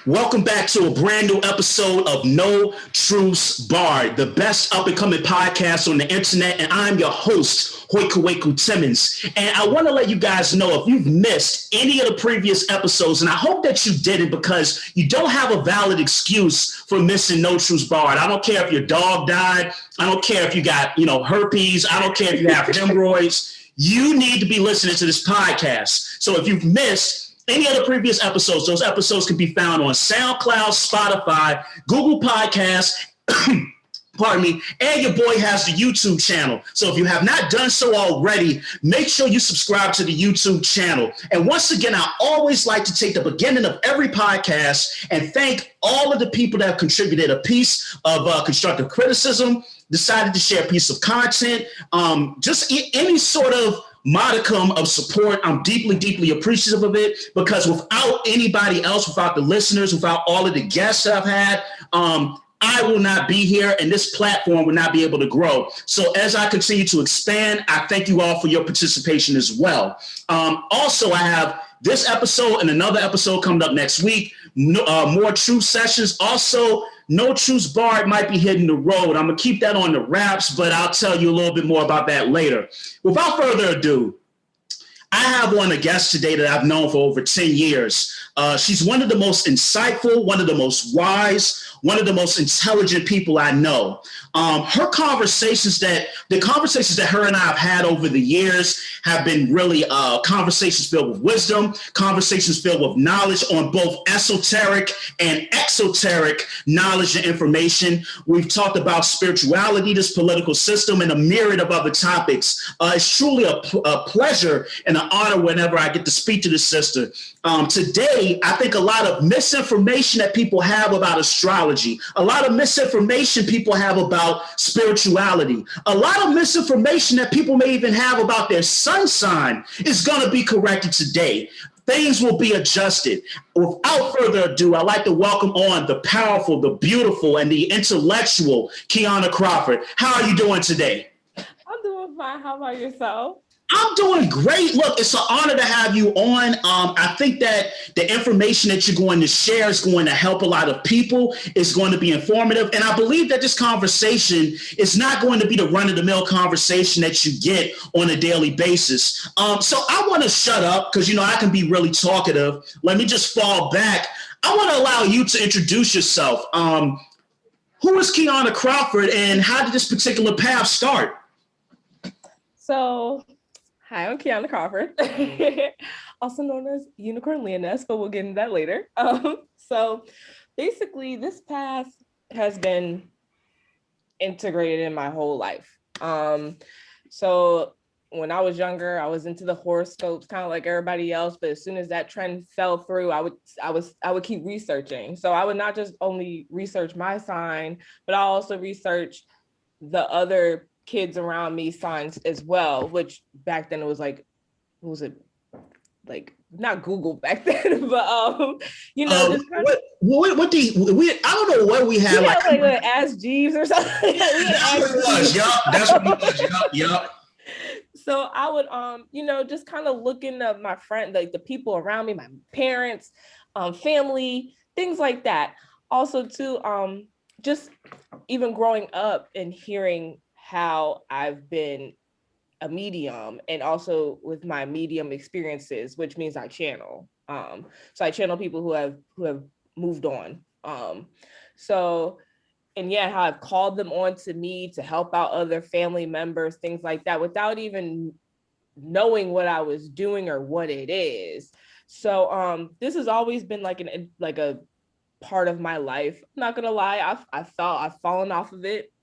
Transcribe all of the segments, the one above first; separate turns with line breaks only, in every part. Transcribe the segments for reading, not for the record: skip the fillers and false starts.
Welcome back to a brand new episode of No Truths Barred, the best up and coming podcast on the internet. And I'm your host, Hoikuweku Timmons. And I want to let you guys know if you've missed any of the previous episodes, and I hope that you didn't because you don't have a valid excuse for missing No Truths Barred. I don't care if your dog died. I don't care if you got, herpes. I don't care if you have hemorrhoids. You need to be listening to this podcast. So if you've missed any of the previous episodes, those episodes can be found on SoundCloud, Spotify, Google Podcasts, pardon me, and your boy has the YouTube channel. So if you have not done so already, make sure you subscribe to the YouTube channel. And once again, I always like to take the beginning of every podcast and thank all of the people that have contributed a piece of constructive criticism, decided to share a piece of content, just any sort of modicum of support. I'm deeply, deeply appreciative of it because without anybody else, without the listeners, without all of the guests that I've had, I will not be here and this platform will not be able to grow. So as I continue to expand, I thank you all for your participation as well. Also, I have this episode and another episode coming up next week, more truth sessions. Also, No Truths Barred might be hitting the road. I'm going to keep that on the wraps, but I'll tell you a little bit more about that later. Without further ado, I have a guest today that I've known for over 10 years. She's one of the most insightful, one of the most wise, one of the most intelligent people I know. The conversations that her and I have had over the years have been really conversations filled with wisdom, conversations filled with knowledge on both esoteric and exoteric knowledge and information. We've talked about spirituality, this political system, and a myriad of other topics. It's truly a pleasure and an honor whenever I get to speak to this sister. Today, I think a lot of misinformation that people have about astrology, a lot of misinformation people have about spirituality, a lot of misinformation that people may even have about their sun sign is going to be corrected today. Things will be adjusted. Without further ado, I'd like to welcome on the powerful, the beautiful, and the intellectual Kiana Crawford. How are you doing today?
I'm doing fine. How about yourself?
I'm doing great. Look, it's an honor to have you on. I think that the information that you're going to share is going to help a lot of people. It's going to be informative. And I believe that this conversation is not going to be the run-of-the-mill conversation that you get on a daily basis. So I want to shut up because, I can be really talkative. Let me just fall back. I want to allow you to introduce yourself. Who is Kiana Crawford and how did this particular path start?
So, hi, I'm Kiana Crawford, also known as Unicorn Leoness, but we'll get into that later. So basically, this path has been integrated in my whole life. So when I was younger, I was into the horoscopes, kind of like everybody else. But as soon as that trend fell through, I would keep researching. So I would not just only research my sign, but I also research the other kids around me signs as well, which back then it was like, what was it? Like not Google back then, but
what do you, I don't know what we had.
Like Ask Jeeves or something.
That's what it was. That's what it was. Yup.
So I would just kind of look into my friend, like the people around me, my parents, family, things like that. Also too, just even growing up and hearing how I've been a medium and also with my medium experiences, which means I channel. So I channel people who have moved on. How I've called them on to me to help out other family members, things like that, without even knowing what I was doing or what it is. So this has always been like a part of my life. I'm not gonna lie, I've fallen off of it.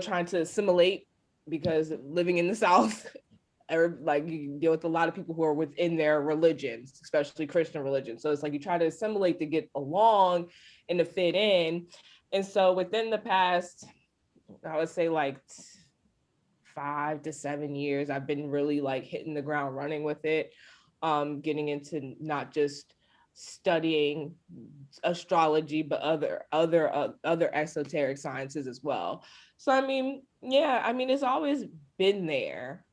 Trying to assimilate because living in the South, you deal with a lot of people who are within their religions, especially Christian religion. So it's like you try to assimilate to get along and to fit in. And so within the past, I would say 5 to 7 years, I've been really hitting the ground running with it, getting into not just studying astrology, but other esoteric sciences as well. So, it's always been there.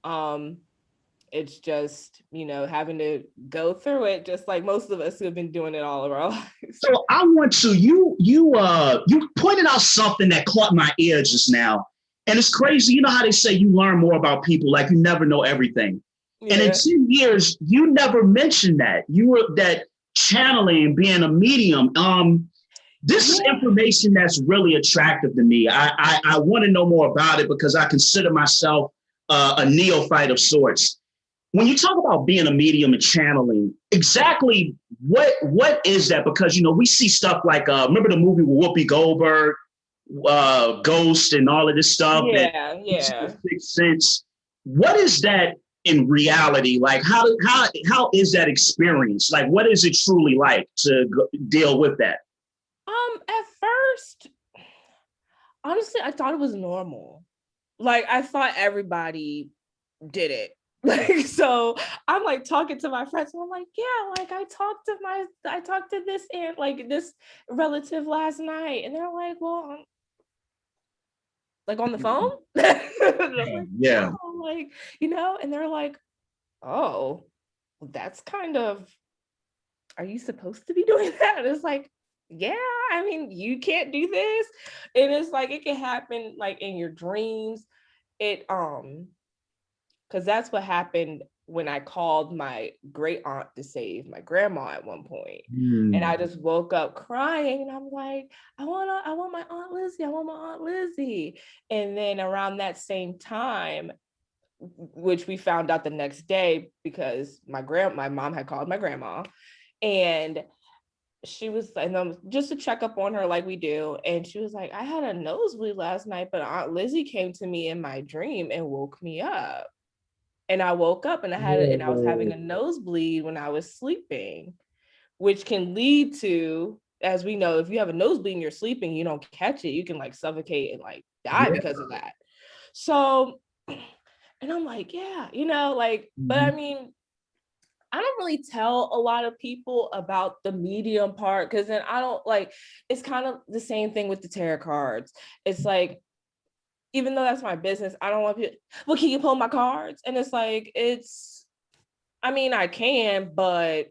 it's just, having to go through it, just like most of us who have been doing it all of our lives.
So I want to, you pointed out something that caught my ear just now. And it's crazy. You know how they say you learn more about people, like you never know everything. Yeah. And in 10 years, you never mentioned that. You were that channeling, being a medium. This is information that's really attractive to me. I want to know more about it because I consider myself a neophyte of sorts. When you talk about being a medium and channeling, exactly what is that? Because, we see stuff like, remember the movie with Whoopi Goldberg, Ghost and all of this stuff?
Yeah.
Sixth Sense. What is that in reality? Like, how is that experience? Like, what is it truly like to deal with that?
At first, honestly, I thought it was normal. Like, I thought everybody did it. Like, so I'm like talking to my friends and I'm like, yeah, like I talked to this aunt, like this relative last night. And they're like, well, like on the phone? Like,
yeah.
oh, like, and they're like, oh, that's kind of, are you supposed to be doing that? And it's like, yeah, I mean, you can't do this. And it's like, it can happen like in your dreams. Because that's what happened when I called my great aunt to save my grandma at one point. And I just woke up crying and I'm like, I want my Aunt Lizzie. I want my Aunt Lizzie. And then around that same time, which we found out the next day because my mom had called my grandma and she was, and just to check up on her like we do. And she was like, I had a nosebleed last night, but Aunt Lizzie came to me in my dream and woke me up. And I woke up and I was having a nosebleed when I was sleeping, which can lead to, as we know, if you have a nosebleed and you're sleeping, you don't catch it, you can like suffocate and like die because of that. So, and I'm like, yeah, but I mean, I don't really tell a lot of people about the medium part because then I don't it's kind of the same thing with the tarot cards. It's like, even though that's my business, I don't want people, well, can you pull my cards? And it's like, I mean, I can, but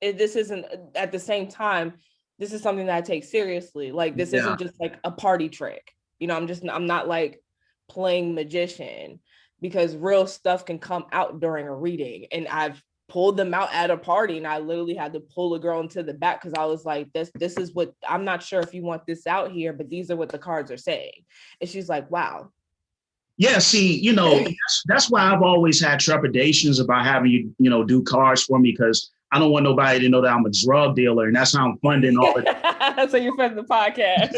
this isn't, at the same time, this is something that I take seriously. Like, this isn't just like a party trick. I'm not like playing magician, because real stuff can come out during a reading. And I've pulled them out at a party and I literally had to pull a girl into the back because I was like, this is what, I'm not sure if you want this out here, but these are what the cards are saying. And she's like, wow.
Yeah, see, that's why I've always had trepidations about having you, do cards for me, because I don't want nobody to know that I'm a drug dealer, and that's how I'm funding all of it.
So you're funding the podcast.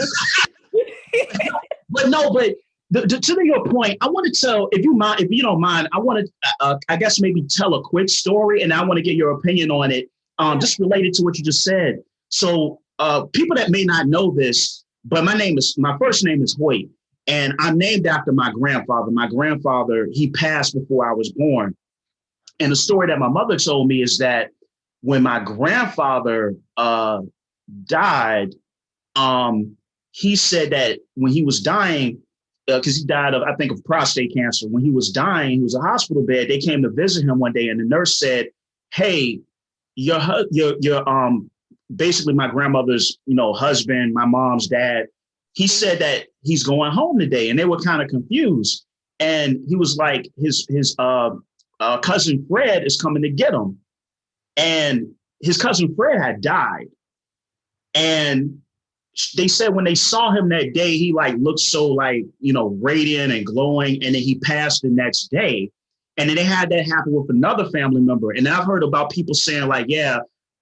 But to your point, I want to tell, if you don't mind, I want to, I guess maybe tell a quick story, and I want to get your opinion on it, just related to what you just said. So people that may not know this, but my first name is Hoyt, and I'm named after my grandfather. My grandfather, he passed before I was born. And the story that my mother told me is that when my grandfather died, he said that when he was dying, because he died of, I think, of prostate cancer. When he was dying, he was in a hospital bed. They came to visit him one day, and the nurse said, "Hey, your basically my grandmother's, husband, my mom's dad. He said that he's going home today," and they were kind of confused. And he was like, his cousin Fred is coming to get him, and his cousin Fred had died, and they said when they saw him that day, he looked so radiant and glowing, and then he passed the next day. And then they had that happen with another family member. And I've heard about people saying yeah,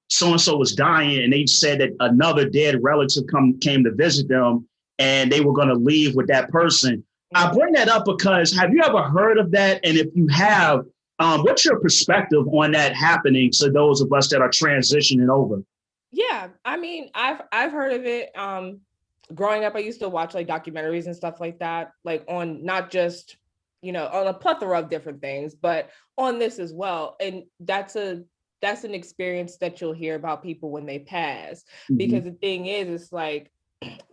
so-and-so was dying, and they said that another dead relative came to visit them, and they were going to leave with that person. I bring that up because, have you ever heard of that? And if you have, what's your perspective on that happening to those of us that are transitioning over?
Yeah, I mean, I've heard of it. Growing up, I used to watch documentaries and stuff like that, on not just, on a plethora of different things, but on this as well. And that's an experience that you'll hear about people when they pass, because the thing is, it's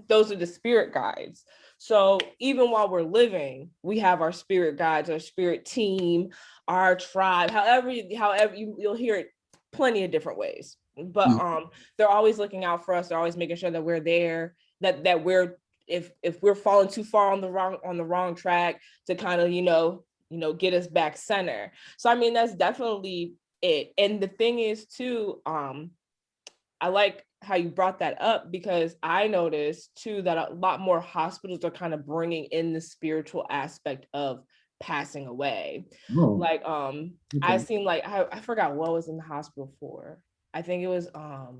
those are the spirit guides. So even while we're living, we have our spirit guides, our spirit team, our tribe, however you'll hear it plenty of different ways. But they're always looking out for us. They're always making sure that we're there, that we're, if we're falling too far on the wrong track, to kind of get us back center. So I mean, that's definitely it. And the thing is too, I like how you brought that up, because I noticed too that a lot more hospitals are kind of bringing in the spiritual aspect of passing away.
Oh,
Like
okay.
I seen, like, I forgot what I was in the hospital for. I think it was I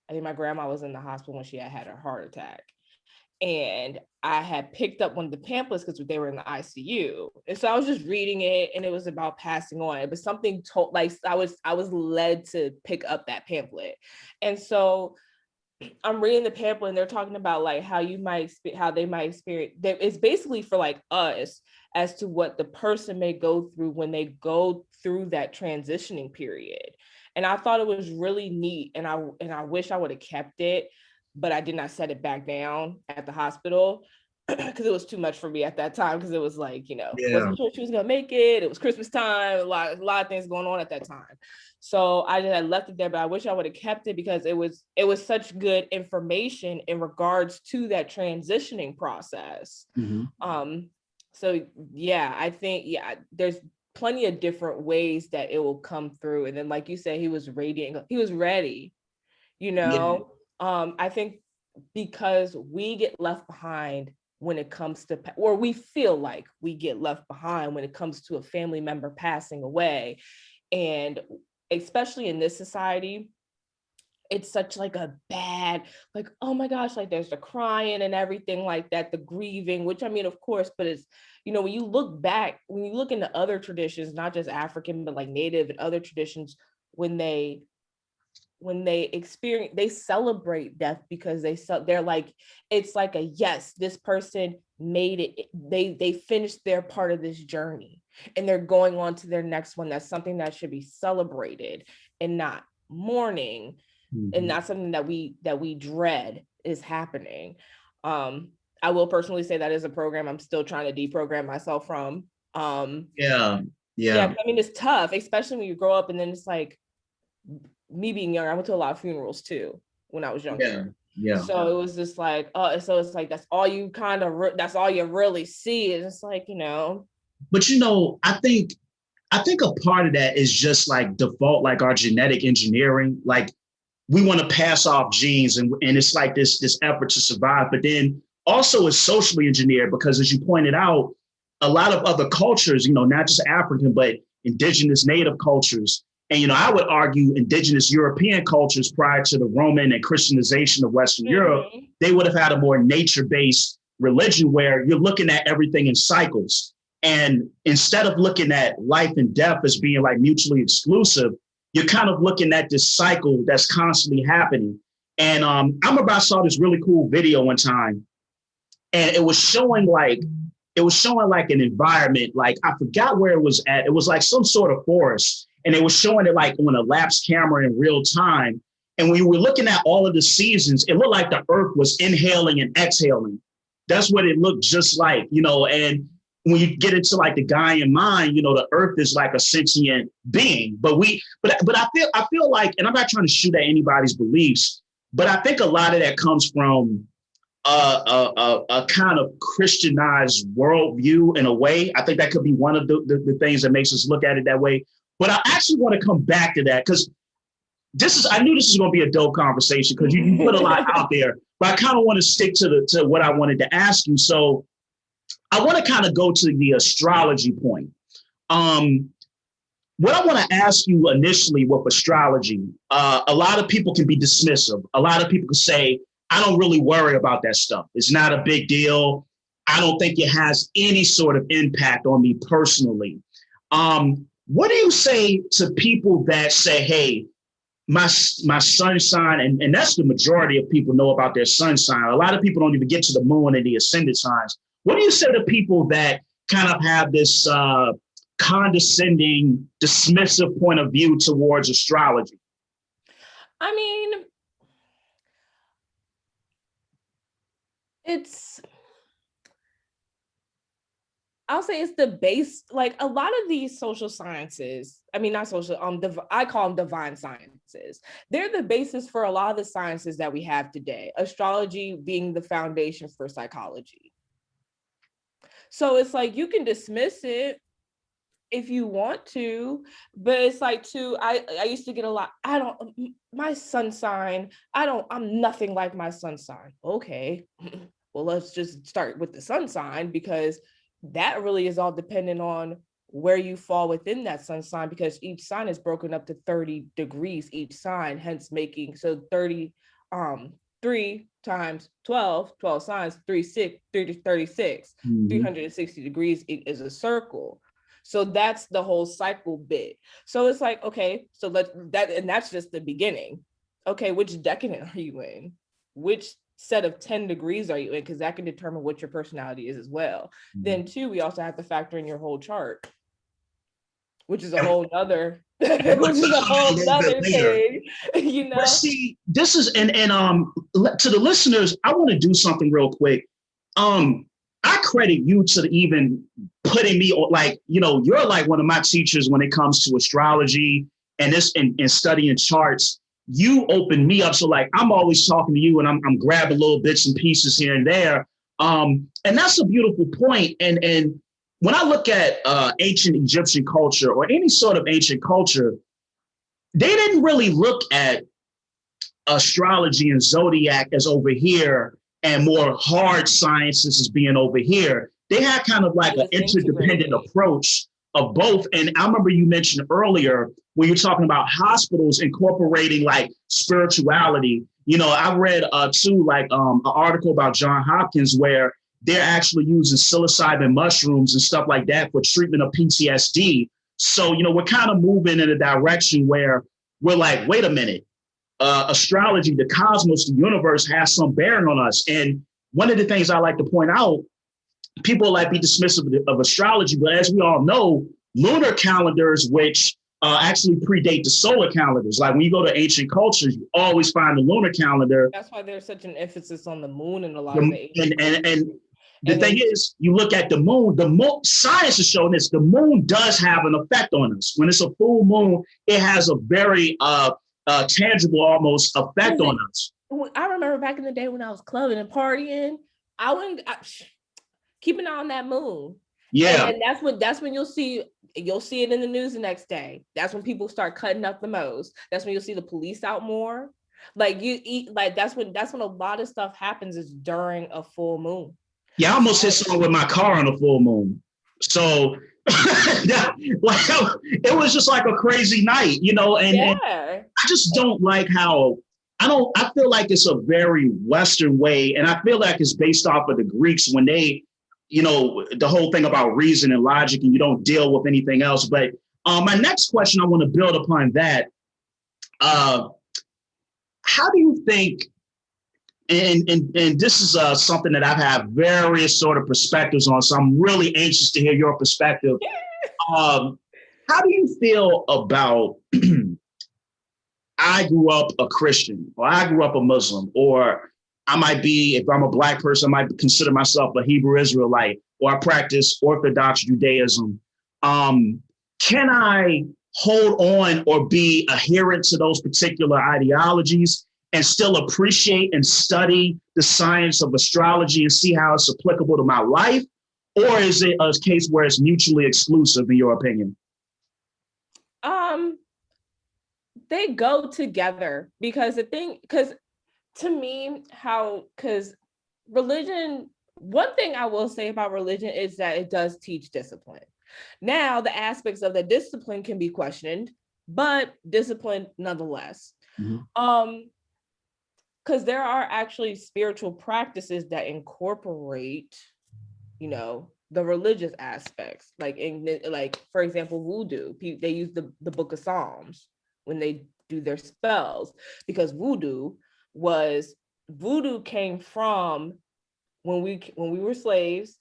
think my grandma was in the hospital when she had her heart attack. And I had picked up one of the pamphlets because they were in the ICU. And so I was just reading it, and it was about passing on. It was something told, like, I was led to pick up that pamphlet. And so I'm reading the pamphlet, and they're talking about like how they might experience. It's basically for like us, as to what the person may go through when they go through that transitioning period. And I thought it was really neat, and I wish I would have kept it, but I did not set it back down at the hospital because it was too much for me at that time, because it was like, wasn't sure she was gonna make it. It was Christmas time, a lot of things going on at that time. So I just had left it there, but I wish I would have kept it, because it was such good information in regards to that transitioning process.
Mm-hmm.
So yeah, I think, there's plenty of different ways that it will come through. And then, like you said, he was radiant, he was ready, I think because we get left behind when it comes to, or we feel like we get left behind when it comes to a family member passing away. And especially in this society, it's such like a bad, like, oh my gosh, like there's the crying and everything like that, the grieving, which I mean, of course, but it's, when you look back, when you look into other traditions, not just African, but like Native and other traditions, when they experience, they celebrate death, because they're like, it's like a, yes, this person made it, they finished their part of this journey, and they're going on to their next one. That's something that should be celebrated and not mourning.
Mm-hmm.
And not something that we dread is happening. I will personally say that is a program I'm still trying to deprogram myself from.
Yeah.
I mean, it's tough, especially when you grow up, and then it's like, me being younger, I went to a lot of funerals too when I was younger.
Yeah.
So it was just like, so it's like, that's all you that's all you really see. Is it's like,
But I think a part of that is just like default, like our genetic engineering. Like, we want to pass off genes, and it's like this effort to survive. But then also it's socially engineered, because as you pointed out, a lot of other cultures, not just African, but indigenous native cultures. And, I would argue indigenous European cultures prior to the Roman and Christianization of Western Europe, they would have had a more nature-based religion where you're looking at everything in cycles. And instead of looking at life and death as being like mutually exclusive, you're kind of looking at this cycle that's constantly happening. And I remember I saw this really cool video one time, and it was showing like an environment, like I forgot where it was at. It was like some sort of forest, and they were showing it like on a lapsed camera in real time. And when you were looking at all of the seasons, it looked like the earth was inhaling and exhaling. That's what it looked just like, and when you get into like the Gaian mind, the earth is like a sentient being. But I feel like, and I'm not trying to shoot at anybody's beliefs, but I think a lot of that comes from a kind of Christianized worldview in a way. I think that could be one of the things that makes us look at it that way. But I actually want to come back to that, because I knew this was going to be a dope conversation, because you put a lot out there, but I kind of want to stick to what I wanted to ask you. So I want to kind of go to the astrology point. What I want to ask you initially with astrology, a lot of people can be dismissive. A lot of people can say, I don't really worry about that stuff. It's not a big deal. I don't think it has any sort of impact on me personally. What do you say to people that say, hey, my sun sign, and that's the majority of people know about their sun sign. A lot of people don't even get to the moon and the ascendant signs. What do you say to people that kind of have this condescending, dismissive point of view towards astrology?
I mean, I'll say it's the base, like a lot of these social sciences, I mean, not social, I call them divine sciences. They're the basis for a lot of the sciences that we have today, astrology being the foundation for psychology. So it's like, you can dismiss it if you want to, but it's like I used to get a lot, my sun sign, I'm nothing like my sun sign. Okay, well, let's just start with the sun sign, because that really is all dependent on where you fall within that sun sign, because each sign is broken up to 30 degrees each sign, hence making, so 3 times 12 signs, 36, 360 degrees is a circle. So that's the whole cycle bit. So it's like, okay, so that's just the beginning. Okay, which decadent are you in? Which set of 10 degrees are you in? Because that can determine what your personality is as well. Then too, we also have to factor in your whole chart, which is a whole nother thing, you know.
But see, this is and to the listeners, I want to do something real quick. I credit you to even putting me on, like, you're like one of my teachers when it comes to astrology and this and studying charts. You opened me up. So like, I'm always talking to you and I'm grabbing little bits and pieces here and there. And that's a beautiful point. And when I look at ancient Egyptian culture or any sort of ancient culture, they didn't really look at astrology and zodiac as over here and more hard sciences as being over here. They had kind of like an interdependent approach of both. And I remember you mentioned earlier when you're talking about hospitals incorporating like spirituality. I read too, like an article about Johns Hopkins where they're actually using psilocybin mushrooms and stuff like that for treatment of PTSD. So, we're kind of moving in a direction where we're like, wait a minute, astrology, the cosmos, the universe has some bearing on us. And one of the things I like to point out, people like be dismissive of astrology, but as we all know, lunar calendars, which actually predate the solar calendars. Like when you go to ancient cultures, you always find the lunar calendar.
That's why there's such an emphasis on the moon in a lot of the ancient
and the thing is, you look at the moon, science is showing this, the moon does have an effect on us. When it's a full moon, it has a very tangible almost effect on us.
I remember back in the day when I was clubbing and partying, I wouldn't keep an eye on that moon.
Yeah.
And that's when you'll see it in the news the next day. That's when people start cutting up the most. That's when you'll see the police out more. Like that's when a lot of stuff happens is during a full moon.
Yeah, I almost hit someone with my car on a full moon. So it was just like a crazy night, and I just don't like how I feel like it's a very Western way. And I feel like it's based off of the Greeks when they, the whole thing about reason and logic, and you don't deal with anything else. But my next question, I want to build upon that. How do you think, and this is something that I've had various sort of perspectives on, so I'm really anxious to hear your perspective. How do you feel about I grew up a Christian, or I grew up a Muslim, or I might be, if I'm a Black person, I might consider myself a Hebrew Israelite, or I practice Orthodox Judaism. Can I hold on or be adherent to those particular ideologies and still appreciate and study the science of astrology and see how it's applicable to my life? Or is it a case where it's mutually exclusive, in your opinion?
They go together because to me, because religion, one thing I will say about religion is that it does teach discipline. Now, the aspects of the discipline can be questioned, but discipline nonetheless.
Mm-hmm.
Because there are actually spiritual practices that incorporate, the religious aspects. Like for example, voodoo. They use the Book of Psalms when they do their spells, because voodoo came from when we were slaves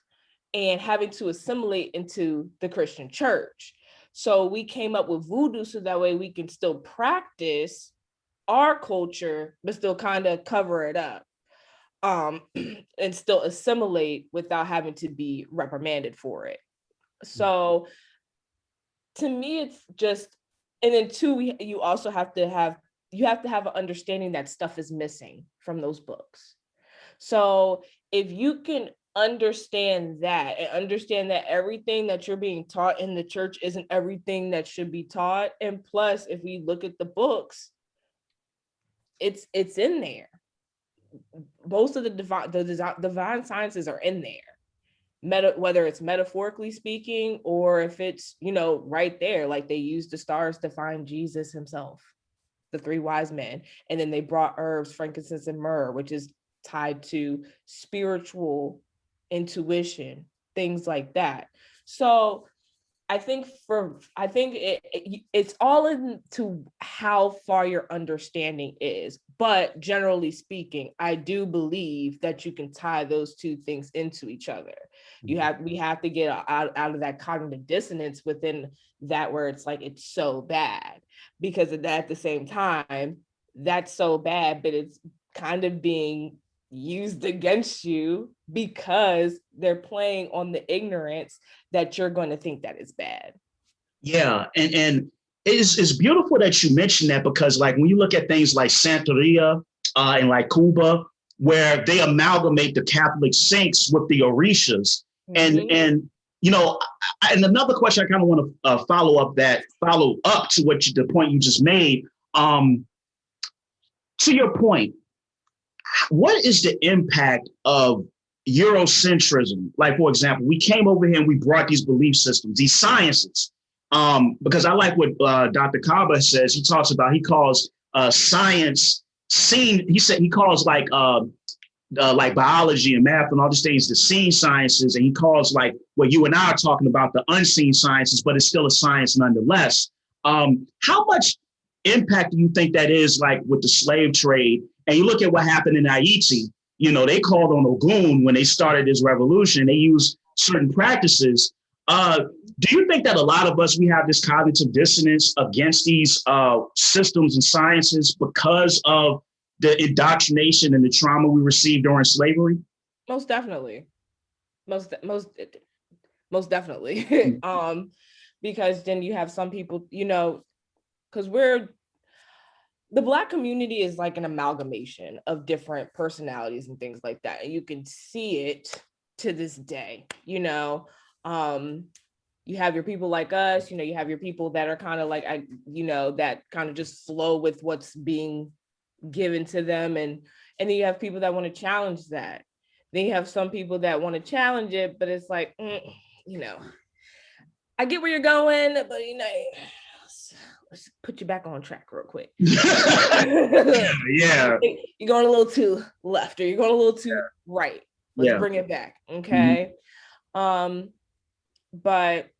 and having to assimilate into the Christian church. So we came up with voodoo so that way we can still practice our culture, but still kind of cover it up. and still assimilate without having to be reprimanded for it. So to me, it's just, and then two, you also have to have an understanding that stuff is missing from those books. So if you can understand that and understand that everything that you're being taught in the church isn't everything that should be taught, and plus, if we look at the books, it's in there. Most of the divine sciences are in there. Whether it's metaphorically speaking or if it's, right there, like they used the stars to find Jesus himself, the three wise men, and then they brought herbs, frankincense and myrrh, which is tied to spiritual intuition, things like that. So I think it's all into how far your understanding is. But generally speaking, I do believe that you can tie those two things into each other. We have to get out of that cognitive dissonance within that, where it's like it's so bad, because at the same time, that's so bad, but it's kind of being used against you because they're playing on the ignorance that you're going to think that is bad.
Yeah, and it's beautiful that you mentioned that, because like when you look at things like Santeria and like Cuba, where they amalgamate the Catholic saints with the Orishas, and and another question I kind of want to follow up to the point you just made. To your point, what is the impact of Eurocentrism? Like, for example, we came over here and we brought these belief systems, these sciences, because I like what Dr. Kaba says. He calls science seen. He calls like biology and math and all these things the seen sciences, and he calls like what you and I are talking about the unseen sciences, but it's still a science nonetheless. How much impact do you think that is, like with the slave trade? And you look at what happened in Haiti, they called on Ogun when they started this revolution. They used certain practices. Do you think that a lot of us, we have this cognitive dissonance against these systems and sciences because of the indoctrination and the trauma we received during slavery?
Most definitely. Most definitely. Because then you have some people, because the Black community is like an amalgamation of different personalities and things like that. And you can see it to this day, you have your people like us, you have your people that are kind of like, that kind of just flow with what's being given to them. And then you have people that want to challenge that. Then you have some people that want to challenge it, but it's like, I get where you're going, but let's put you back on track real quick.
Yeah.
You're going a little too left, or you're going a little too right. Let's bring it back. Okay. But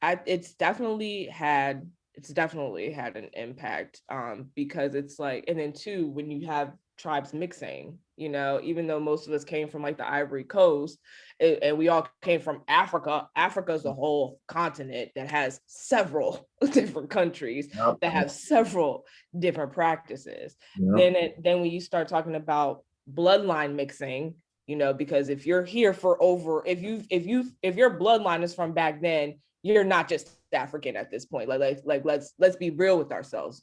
it's definitely had an impact, because it's like, and then two, when you have tribes mixing, even though most of us came from like the Ivory Coast, and we all came from Africa. Africa is a whole continent that has several different countries that have several different practices. Then when you start talking about bloodline mixing, because if you're here for if your bloodline is from back then, you're not just African at this point. Like let's be real with ourselves,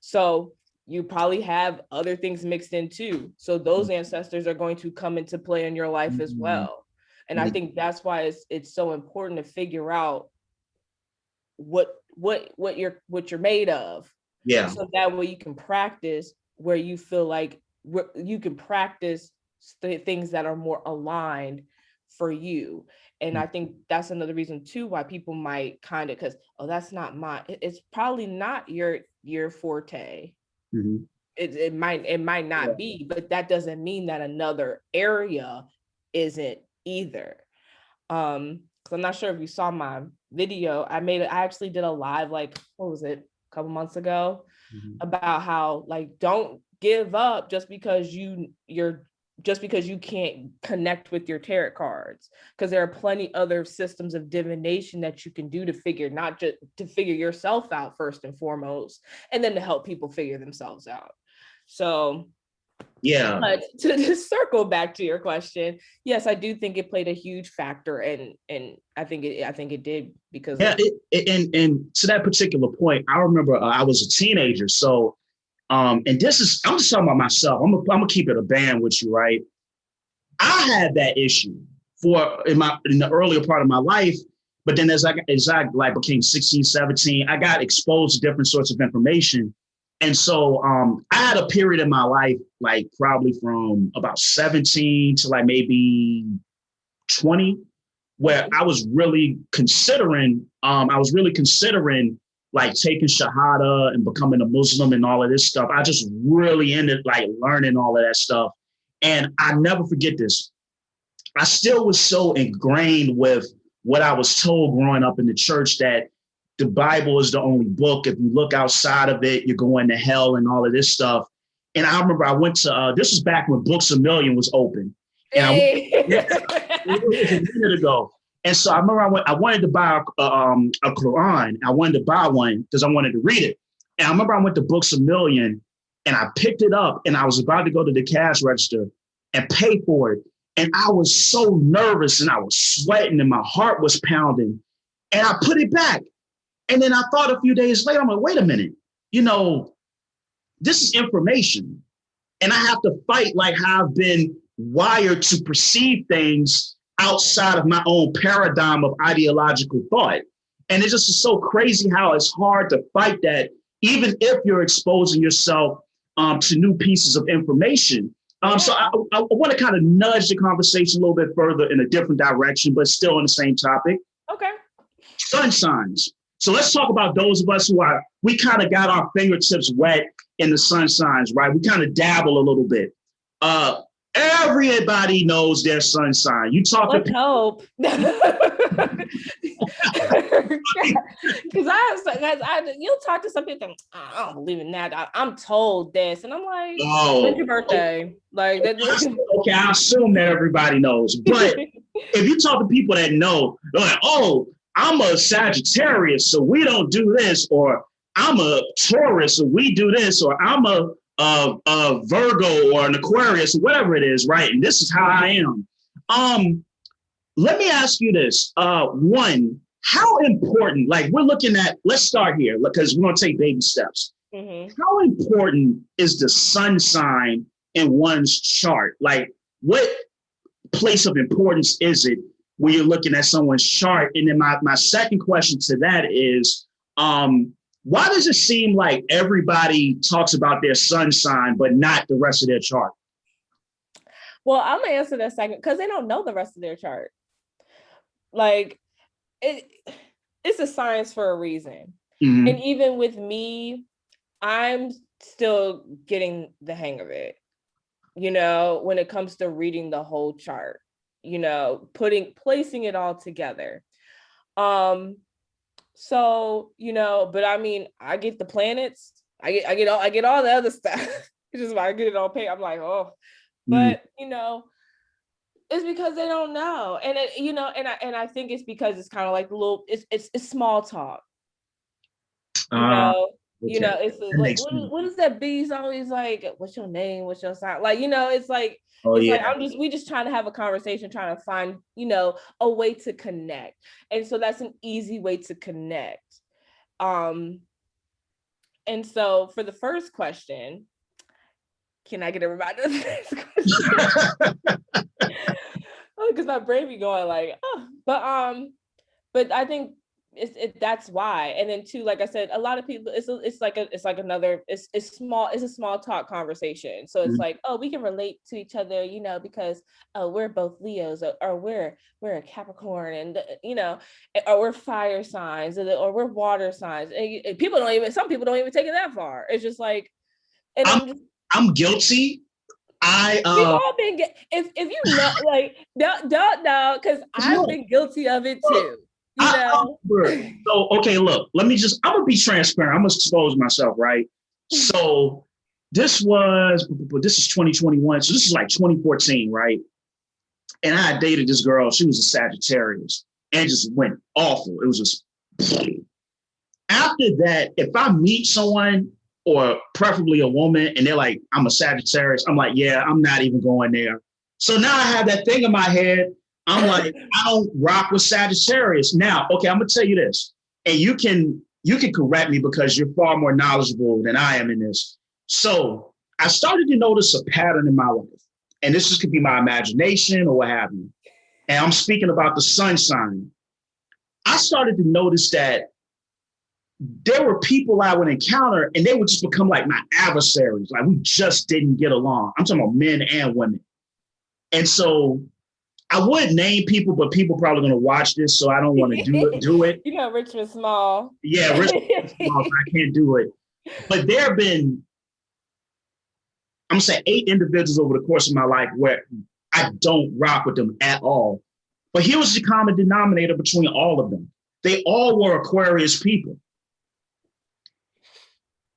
So you probably have other things mixed in too. So those ancestors are going to come into play in your life as well. And I think that's why it's so important to figure out what you're made of.
Yeah.
So that way you can practice where you feel like you can practice things that are more aligned for you. And I think that's another reason too why people might kind of, because that's not it's probably not your forte. It might not be, but that doesn't mean that another area isn't either. Because I'm not sure if you saw my video. I actually did a live, like, what was it, a couple months ago, about how, like, don't give up just because you can't connect with your tarot cards, because there are plenty other systems of divination that you can do to figure, not just to figure yourself out first and foremost, and then to help people figure themselves out. So
Yeah.
But to circle back to your question, yes, I do think it played a huge factor, and I think it did because
Yeah. And to that particular point, I remember I was a teenager. So, and this is, I'm just talking about myself. I'm gonna keep it a band with you, right? I had that issue in the earlier part of my life. But then as I like became 16, 17, I got exposed to different sorts of information. And so I had a period in my life, like probably from about 17 to like maybe 20, where I was really considering like taking Shahada and becoming a Muslim and all of this stuff. I just really ended like learning all of that stuff. And I never forget this. I still was so ingrained with what I was told growing up in the church, that the Bible is the only book. If you look outside of it, you're going to hell and all of this stuff. And I remember I went to, this was back when Books A Million was open. And it was a minute ago. And so I remember I wanted to buy a Quran. I wanted to buy one because I wanted to read it. And I remember I went to Books A Million and I picked it up and I was about to go to the cash register and pay for it. And I was so nervous and I was sweating and my heart was pounding. And I put it back. And then I thought a few days later, I'm like, wait a minute, this is information. And I have to fight like how I've been wired to perceive things outside of my own paradigm of ideological thought. And it just is so crazy how it's hard to fight that, even if you're exposing yourself to new pieces of information. So I want to kind of nudge the conversation a little bit further in a different direction, but still on the same topic.
Okay.
Sun signs. So let's talk about those of us we kind of got our fingertips wet in the sun signs, right? We kind of dabble a little bit. Everybody knows their sun sign. You talk
Let's hope. Because you'll talk to some people, I don't believe in that. I'm told this, and I'm like, when's your birthday? Like that.
Okay, I assume that everybody knows, but if you talk to people that know, they're like, oh, I'm a Sagittarius, so we don't do this, or I'm a Taurus, so we do this, or I'm a Virgo or an Aquarius, or whatever it is, right? And this is how I am. Let me ask you this. One, how important, like we're looking at, let's start here because we're going to take baby steps. Mm-hmm. How important is the sun sign in one's chart? Like what place of importance is it when you're looking at someone's chart? And then my second question to that is, why does it seem like everybody talks about their sun sign, but not the rest of their chart?
Well, I'm gonna answer that second because they don't know the rest of their chart. Like it's a science for a reason. Mm-hmm. And even with me, I'm still getting the hang of it, when it comes to reading the whole chart, placing it all together. So, but I mean, I get the planets, I get all the other stuff. It's just I get it on paper. I'm like, oh, but it's because they don't know. And and I think it's because it's kind of like it's small talk. It's like, what is that bees always like? What's your name? What's your sign? Like, it's like, like we just trying to have a conversation, trying to find, a way to connect. And so that's an easy way to connect. And so for the first question, can I get a reminder of this question? Because my brain be going like, oh, but I think that's why. And then too, like I said, a lot of people, it's a small talk conversation. So it's like, oh, we can relate to each other, because we're both Leos, or we're a Capricorn, and or we're fire signs, or we're water signs. And some people don't even take it that far. It's just like, and
I'm guilty.
We've all been if you know, like don't know, because I've been guilty of it too.
So okay, look, I'm gonna be transparent. I'm gonna expose myself, right? So this is 2021, so this is like 2014, right? And I had dated this girl. She was a Sagittarius, and it just went awful. It was just after that. If I meet someone or preferably a woman, and they're like, I'm a Sagittarius, I'm like, yeah, I'm not even going there. So now I have that thing in my head. I'm like, I don't rock with Sagittarius. Now, okay, I'm gonna tell you this, and you can correct me because you're far more knowledgeable than I am in this. So I started to notice a pattern in my life, and this could be my imagination or what have you. And I'm speaking about the sun sign. I started to notice that there were people I would encounter and they would just become like my adversaries. Like we just didn't get along. I'm talking about men and women. And so I would name people, but people probably going to watch this, so I don't want to do it.
You know, Richmond Small.
Yeah, Richmond Small, so I can't do it. But there have been, I'm going to say 8 individuals over the course of my life where I don't rock with them at all. But here was the common denominator between all of them. They all were Aquarius people.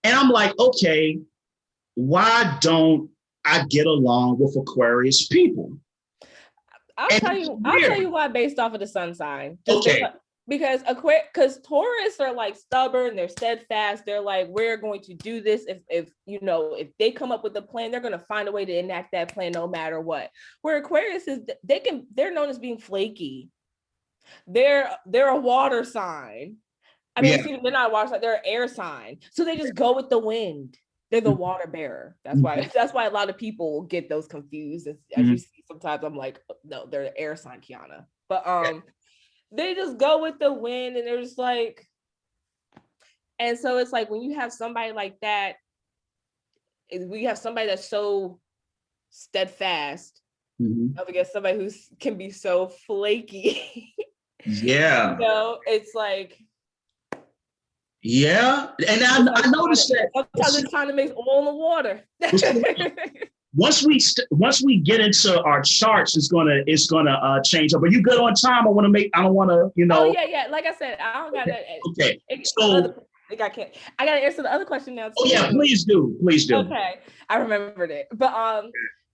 And I'm like, okay, why don't I get along with Aquarius people?
I'll tell you why, based off of the sun sign.
Okay.
Because Taurus are like stubborn, they're steadfast, they're like, we're going to do this. If they come up with a plan, they're going to find a way to enact that plan no matter what. Where Aquarius is, they're known as being flaky. They're a water sign. I mean, they're not a water sign, they're an air sign. So they just go with the wind. They're the water bearer. That's why a lot of people get those confused. As you see, sometimes I'm like, no, they're the air sign, Kiana. But they just go with the wind, and they're just like, and so it's like when you have somebody like that, we have somebody that's so steadfast up against somebody who can be so flaky.
Yeah.
It's like,
yeah. And I noticed that
sometimes it's trying to mix oil in the water.
Once we get into our charts, it's gonna change up. Are you good on time? I don't want to.
Oh yeah. Like I said, I don't got that.
Okay. So
I gotta answer the other question now too.
Oh yeah, please do.
Okay, I remembered it. But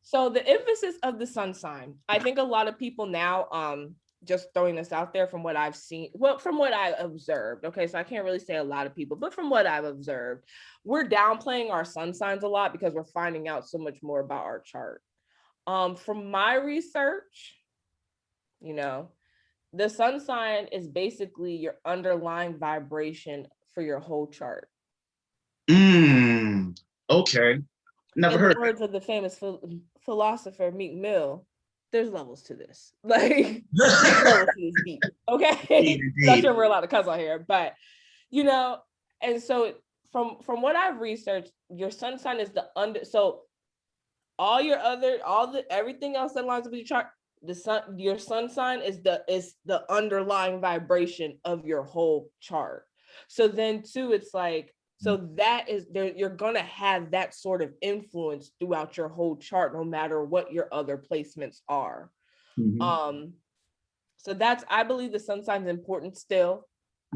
so the emphasis of the sun sign, I think a lot of people now, just throwing this out there from what I've seen, from what I observed. Okay, so I can't really say a lot of people, but from what I've observed, we're downplaying our sun signs a lot because we're finding out so much more about our chart. From my research, the sun sign is basically your underlying vibration for your whole chart.
Okay. Never heard.
In the words of the famous philosopher Meek Mill, there's levels to this. Like, levels to this beat. Okay. Not sure we're allowed to cuss on here, but and so from what I've researched, your sun sign is so everything else that lines up with your chart, your sun sign is the underlying vibration of your whole chart. So then too, it's like, so that is there, you're gonna have that sort of influence throughout your whole chart, no matter what your other placements are. So I believe the sun sign is important still.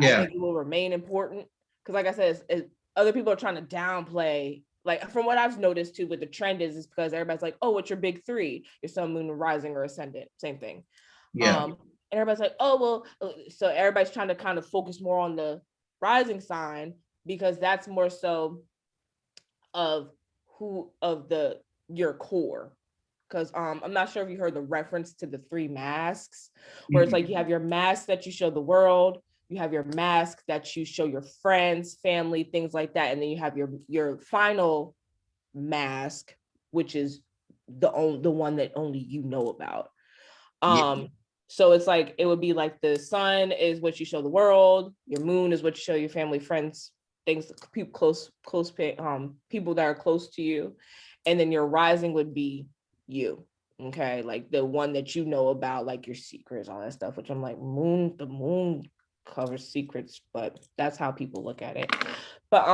I think it will remain important because, like I said, other people are trying to downplay. Like from what I've noticed too, what the trend is because everybody's like, oh, what's your big 3? Your sun, moon, rising, or ascendant, same thing. And everybody's like, oh, well, so everybody's trying to kind of focus more on the rising sign because that's more so of your core. Because I'm not sure if you heard the reference to the 3 masks, where it's like you have your mask that you show the world, you have your mask that you show your friends, family, things like that, and then you have your final mask, which is the one that only you know about. So it's like it would be like the sun is what you show the world, your moon is what you show your family, friends, things, people close people that are close to you, and then your rising would be you. Okay, like the one that you know about, like your secrets, all that stuff, which I'm like, the moon covers secrets, but that's how people look at it. But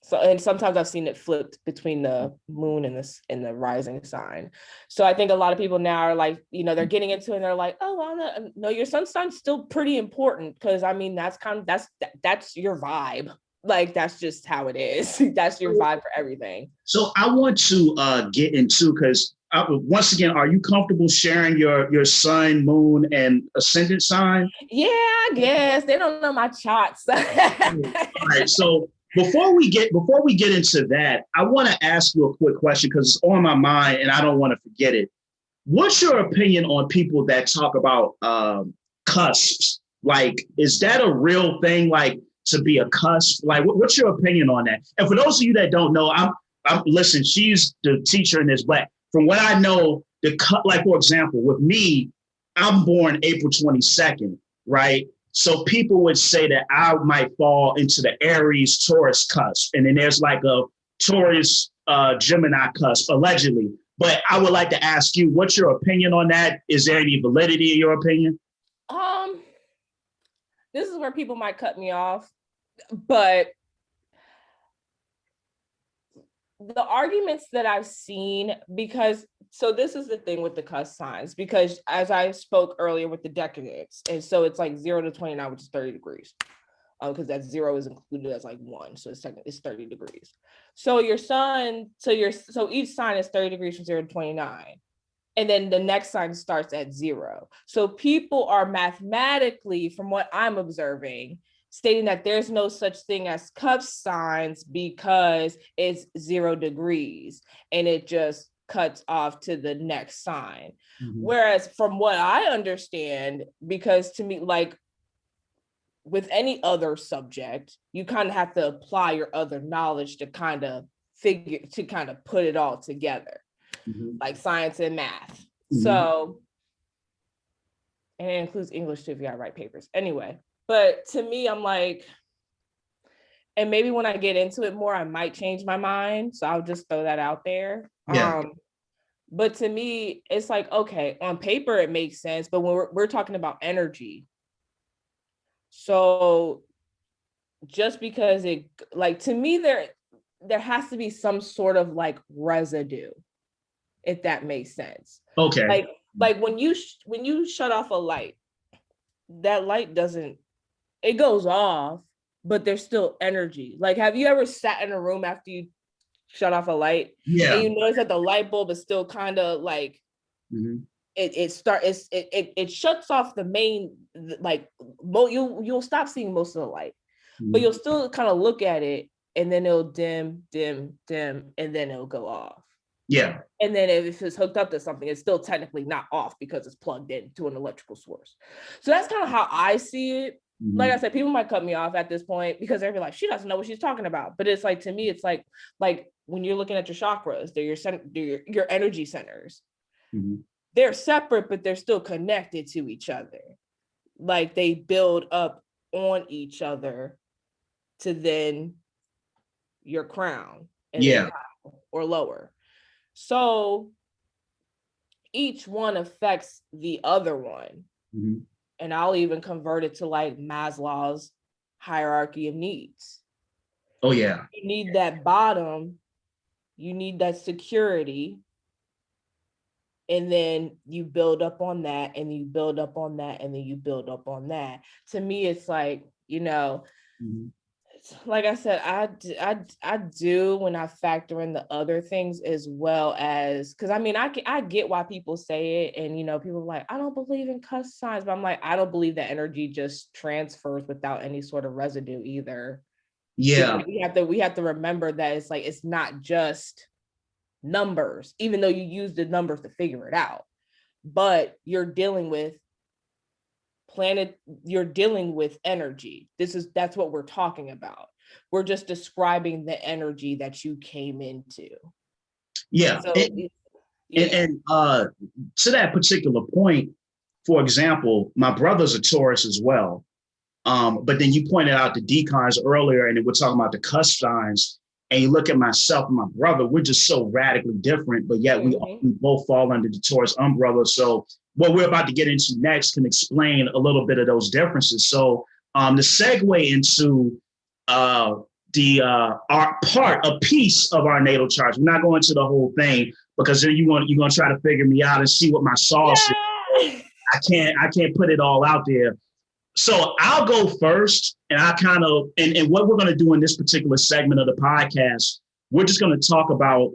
so, and sometimes I've seen it flipped between the moon and the rising sign. So I think a lot of people now are like, they're getting into it and they're like, oh, well, no, your sun sign's still pretty important because I mean that's your vibe. Like that's just how it is. That's your vibe for everything.
So I want to get into, because once again, are you comfortable sharing your sun, moon, and ascendant sign?
Yeah, I guess they don't know my charts.
All right. So Before we get into that, I want to ask you a quick question because it's on my mind and I don't want to forget it. What's your opinion on people that talk about cusps? Like, is that a real thing? Like, to be a cusp? Like, what's your opinion on that? And for those of you that don't know, I'm listen. She's the teacher in this, but from what I know, like for example, with me, I'm born April 22nd, right? So people would say that I might fall into the Aries Taurus cusp, and then there's like a Taurus Gemini cusp, allegedly. But I would like to ask you, what's your opinion on that? Is there any validity in your opinion?
This is where people might cut me off, but the arguments that I've seen, so this is the thing with the cusp signs, because as I spoke earlier with the decadence, and so it's like 0 to 29, which is 30 degrees. Because that 0 is included as like 1, so it's 30 degrees. So your sun, so each sign is 30 degrees from 0 to 29, and then the next sign starts at 0. So people are mathematically, from what I'm observing, stating that there's no such thing as cusp signs because it's 0 degrees and it just cuts off to the next sign. Mm-hmm. Whereas from what I understand, because to me, like, with any other subject, you kind of have to apply your other knowledge to kind of put it all together, mm-hmm. like science and math. Mm-hmm. So, and it includes English too if you gotta write papers. Anyway, but to me, I'm like, and maybe when I get into it more, I might change my mind. So I'll just throw that out there. Yeah. But to me, it's like, okay, on paper, it makes sense. But when we're talking about energy, so just because it, like, to me, there has to be some sort of like residue, if that makes sense. Okay. Like when you shut off a light, that light it goes off, but there's still energy. Like, have you ever sat in a room after you shut off a light? Yeah. And you notice that the light bulb is still kind of like, mm-hmm. It shuts off the main, like, you'll stop seeing most of the light, mm-hmm. but you'll still kind of look at it, and then it'll dim, and then it'll go off. Yeah. And then if it's hooked up to something, it's still technically not off because it's plugged in to an electrical source. So that's kind of how I see it. Mm-hmm. Like I said, people might cut me off at this point because they're like, she doesn't know what she's talking about. But it's like, to me, it's like when you're looking at your chakras, they're your energy centers. Mm-hmm. They're separate, but they're still connected to each other. Like, they build up on each other to then your crown, and then or lower. So each one affects the other one. Mm-hmm. And I'll even convert it to like Maslow's hierarchy of needs. Oh, yeah. You need that bottom, you need that security. And then you build up on that, and you build up on that, and then you build up on that. To me, it's like, mm-hmm. like I said, I do when I factor in the other things, as well as, because I mean, I get why people say it, and people are like, I don't believe in cusp signs, but I'm like, I don't believe that energy just transfers without any sort of residue either. Yeah, we have to remember that it's like, it's not just numbers, even though you use the numbers to figure it out, but you're dealing with you're dealing with energy. That's what we're talking about. We're just describing the energy that you came into. Yeah. So, and to that particular point, for example, my brother's a Taurus as well. But then you pointed out the decons earlier, and we're talking about the cusp signs. And you look at myself and my brother, we're just so radically different, but yet mm-hmm. we both fall under the Taurus umbrella. So what we're about to get into next can explain a little bit of those differences. So the segue into a piece of our natal charts. We're not going to the whole thing, because then you're going to try to figure me out and see what my sauce is. I can't put it all out there. So I'll go first, and I kind of, and what we're going to do in this particular segment of the podcast, we're just going to talk about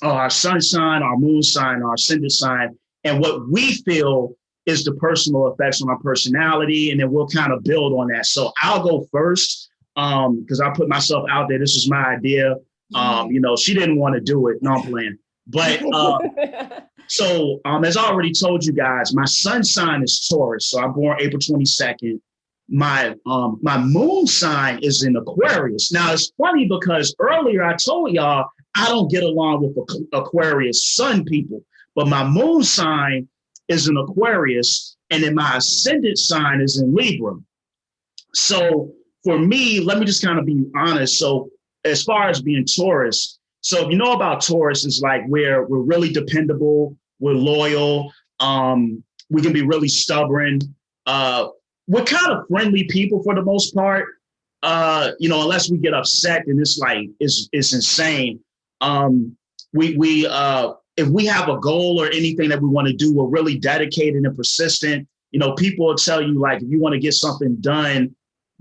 our sun sign, our moon sign, our ascendant sign, and what we feel is the personal effects on our personality, and then we'll kind of build on that. So I'll go first.
because I put myself out there. This was my idea. She didn't want to do it. No, I'm playing. But so as I already told you guys, my sun sign is Taurus. So I'm born April 22nd. My moon sign is in Aquarius. Now it's funny because earlier I told y'all I don't get along with Aquarius sun people, but my moon sign is in Aquarius, and then my ascendant sign is in Libra. So for me, let me just kind of be honest. So as far as being Taurus, so if you know about Taurus, it's like we're really dependable, we're loyal, we can be really stubborn. We're kind of friendly people for the most part. Unless we get upset, and it's insane. If we have a goal or anything that we want to do, we're really dedicated and persistent. People will tell you, like, if you want to get something done,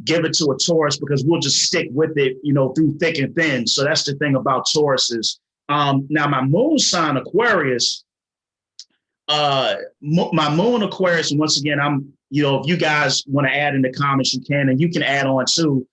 give it to a Taurus, because we'll just stick with it, through thick and thin. So that's the thing about Tauruses. Now my moon sign Aquarius, my moon Aquarius, and once again, I'm, if you guys want to add in the comments, you can, and you can add on too.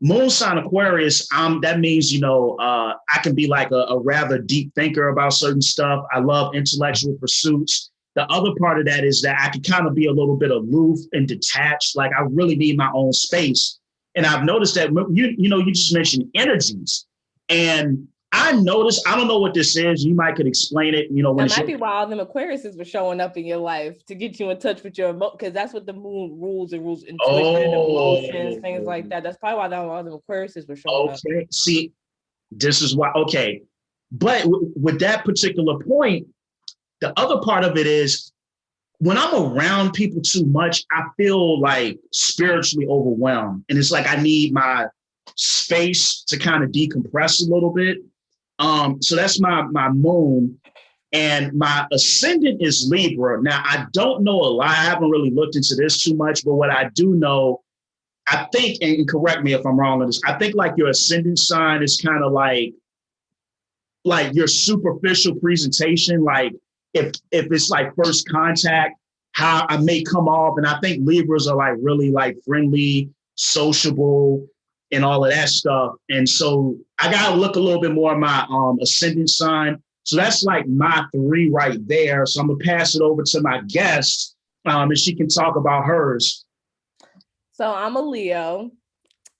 Moon sign Aquarius, that means, I can be like a rather deep thinker about certain stuff. I love intellectual pursuits. The other part of that is that I can kind of be a little bit aloof and detached. Like, I really need my own space. And I've noticed that, you just mentioned energies. And I noticed, I don't know what this is. You might could explain it. When
it might be why all them Aquariuses were showing up in your life to get you in touch with your emotions, because that's what the moon rules intuition, emotions, things like that. That's probably why all them Aquariuses were showing up.
Okay, see, this is why. Okay, but with that particular point, the other part of it is when I'm around people too much, I feel like spiritually overwhelmed, and it's like I need my space to kind of decompress a little bit. So that's my moon, and my ascendant is Libra. Now, I don't know a lot. I haven't really looked into this too much, but what I do know, I think, and correct me if I'm wrong on this, I think like your ascendant sign is kind of like your superficial presentation. Like if it's like first contact, how I may come off. And I think Libras are like really like friendly, sociable, and all of that stuff. And so I got to look a little bit more at my ascendant sign. So that's like my 3 right there. So I'm going to pass it over to my guest, and she can talk about hers.
So I'm a Leo.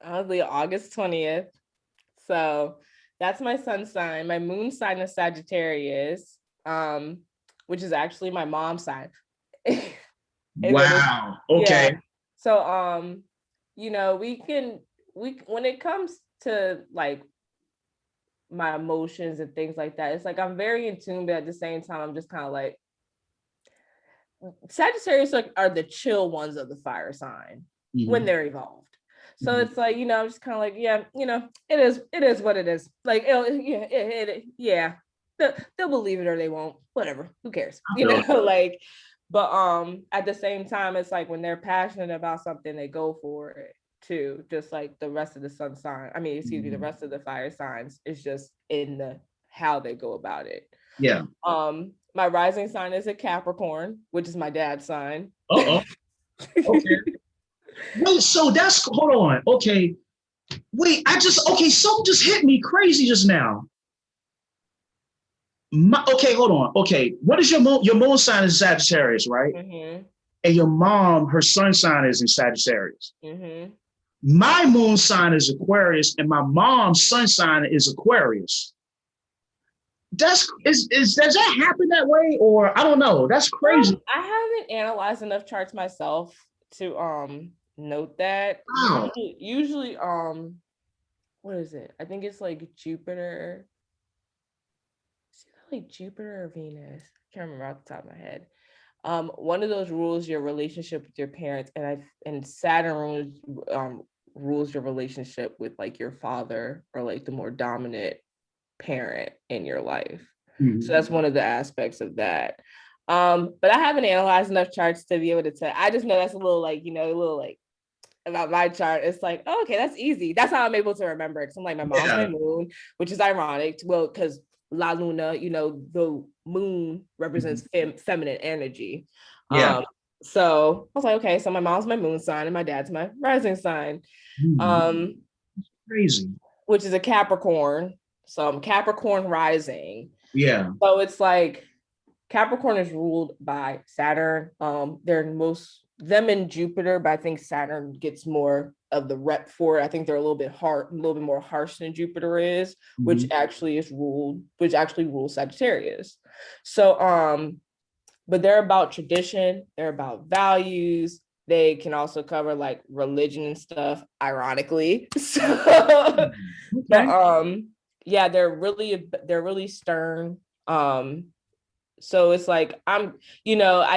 I'm a Leo, August 20th. So that's my sun sign. My moon sign is Sagittarius, which is actually my mom's sign.
Wow. Okay.
Yeah. So, when it comes to like my emotions and things like that, it's like I'm very in tune, but at the same time, I'm just kind of like, Sagittarius are the chill ones of the fire sign when they're evolved. So it's like, I'm just kind of like, yeah, it is what it is. Like, yeah, they'll believe it or they won't, whatever, who cares, like, but at the same time, it's like when they're passionate about something, they go for it too, just like the rest of the sun sign. I mean, the rest of the fire signs is just in the how they go about it.
Yeah.
My rising sign is a Capricorn, which is my dad's sign.
Okay. Wait, so that's, hold on. Okay. Wait, something just hit me crazy just now. Okay, hold on. Okay, what is your moon? Your moon sign is Sagittarius, right? Mm-hmm. And your mom, her sun sign is in Sagittarius. Mm-hmm. My moon sign is Aquarius, and my mom's sun sign is Aquarius. Does that happen that way, or I don't know? That's crazy.
I haven't analyzed enough charts myself to note that. Wow. Usually, what is it? I think it's like Jupiter. Is it like Jupiter or Venus? I can't remember off the top of my head. One of those rules your relationship with your parents, and Saturn rules your relationship with like your father or like the more dominant parent in your life. Mm-hmm. So that's one of the aspects of that. But I haven't analyzed enough charts to be able to tell. I just know that's a little like, about my chart. It's like, oh, okay, that's easy. That's how I'm able to remember it. Cause I'm like, my mom's my moon, which is ironic. Well, because La Luna, the moon represents feminine energy. Yeah. So I was like, okay, so my mom's my moon sign and my dad's my rising sign, um,
Crazy.
which is a Capricorn. So I'm Capricorn rising.
Yeah.
So it's like Capricorn is ruled by Saturn. They're most them and Jupiter, but I think Saturn gets more of the rep for it. I think they're a little bit more harsh than Jupiter is, which actually rules Sagittarius. So but they're about tradition, they're about values. They can also cover like religion and stuff, ironically. So but yeah, they're really stern. So it's like I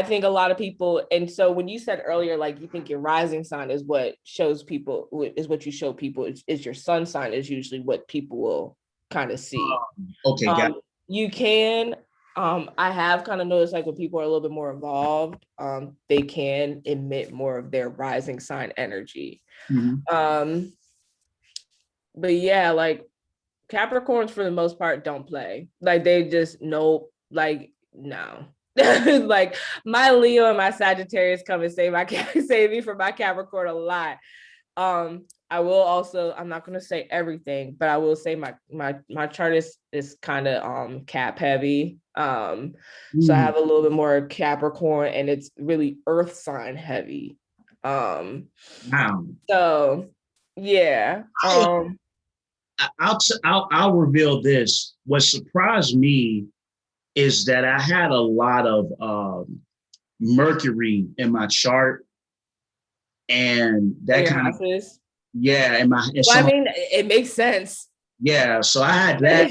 think a lot of people, and so when you said earlier, like you think your rising sign is what shows people, is what you show people, is your sun sign is usually what people will kind of see.
Okay, got it.
You can, I have kind of noticed like when people are a little bit more involved, they can emit more of their rising sign energy. But yeah, like Capricorns for the most part don't play. Like they just know, like no. Like my Leo and my Sagittarius come and save me from my Capricorn a lot. I will also, I'm not gonna say everything, but I will say my chart is kind of Cap heavy. So I have a little bit more Capricorn and it's really earth sign heavy. Wow. So yeah.
I'll reveal this. What surprised me is that I had a lot of Mercury in my chart, and that kind of in my.
Well, I mean, it makes sense.
Yeah, so I had that.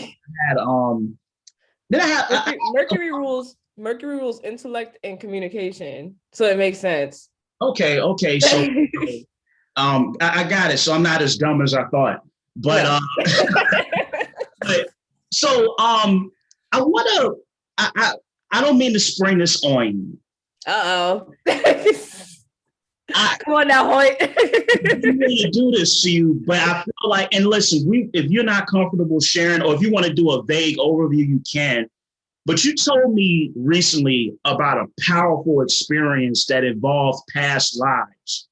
Then I had
Mercury rules intellect and communication, so it makes sense.
Okay, so I got it. So I'm not as dumb as I thought. But no. But so I want to I don't mean to spring this on you.
Uh-oh. Come on now, Hoyt.
I didn't really do this to you, but I feel like, and listen, if you're not comfortable sharing, or if you want to do a vague overview, you can. But you told me recently about a powerful experience that involved past lives.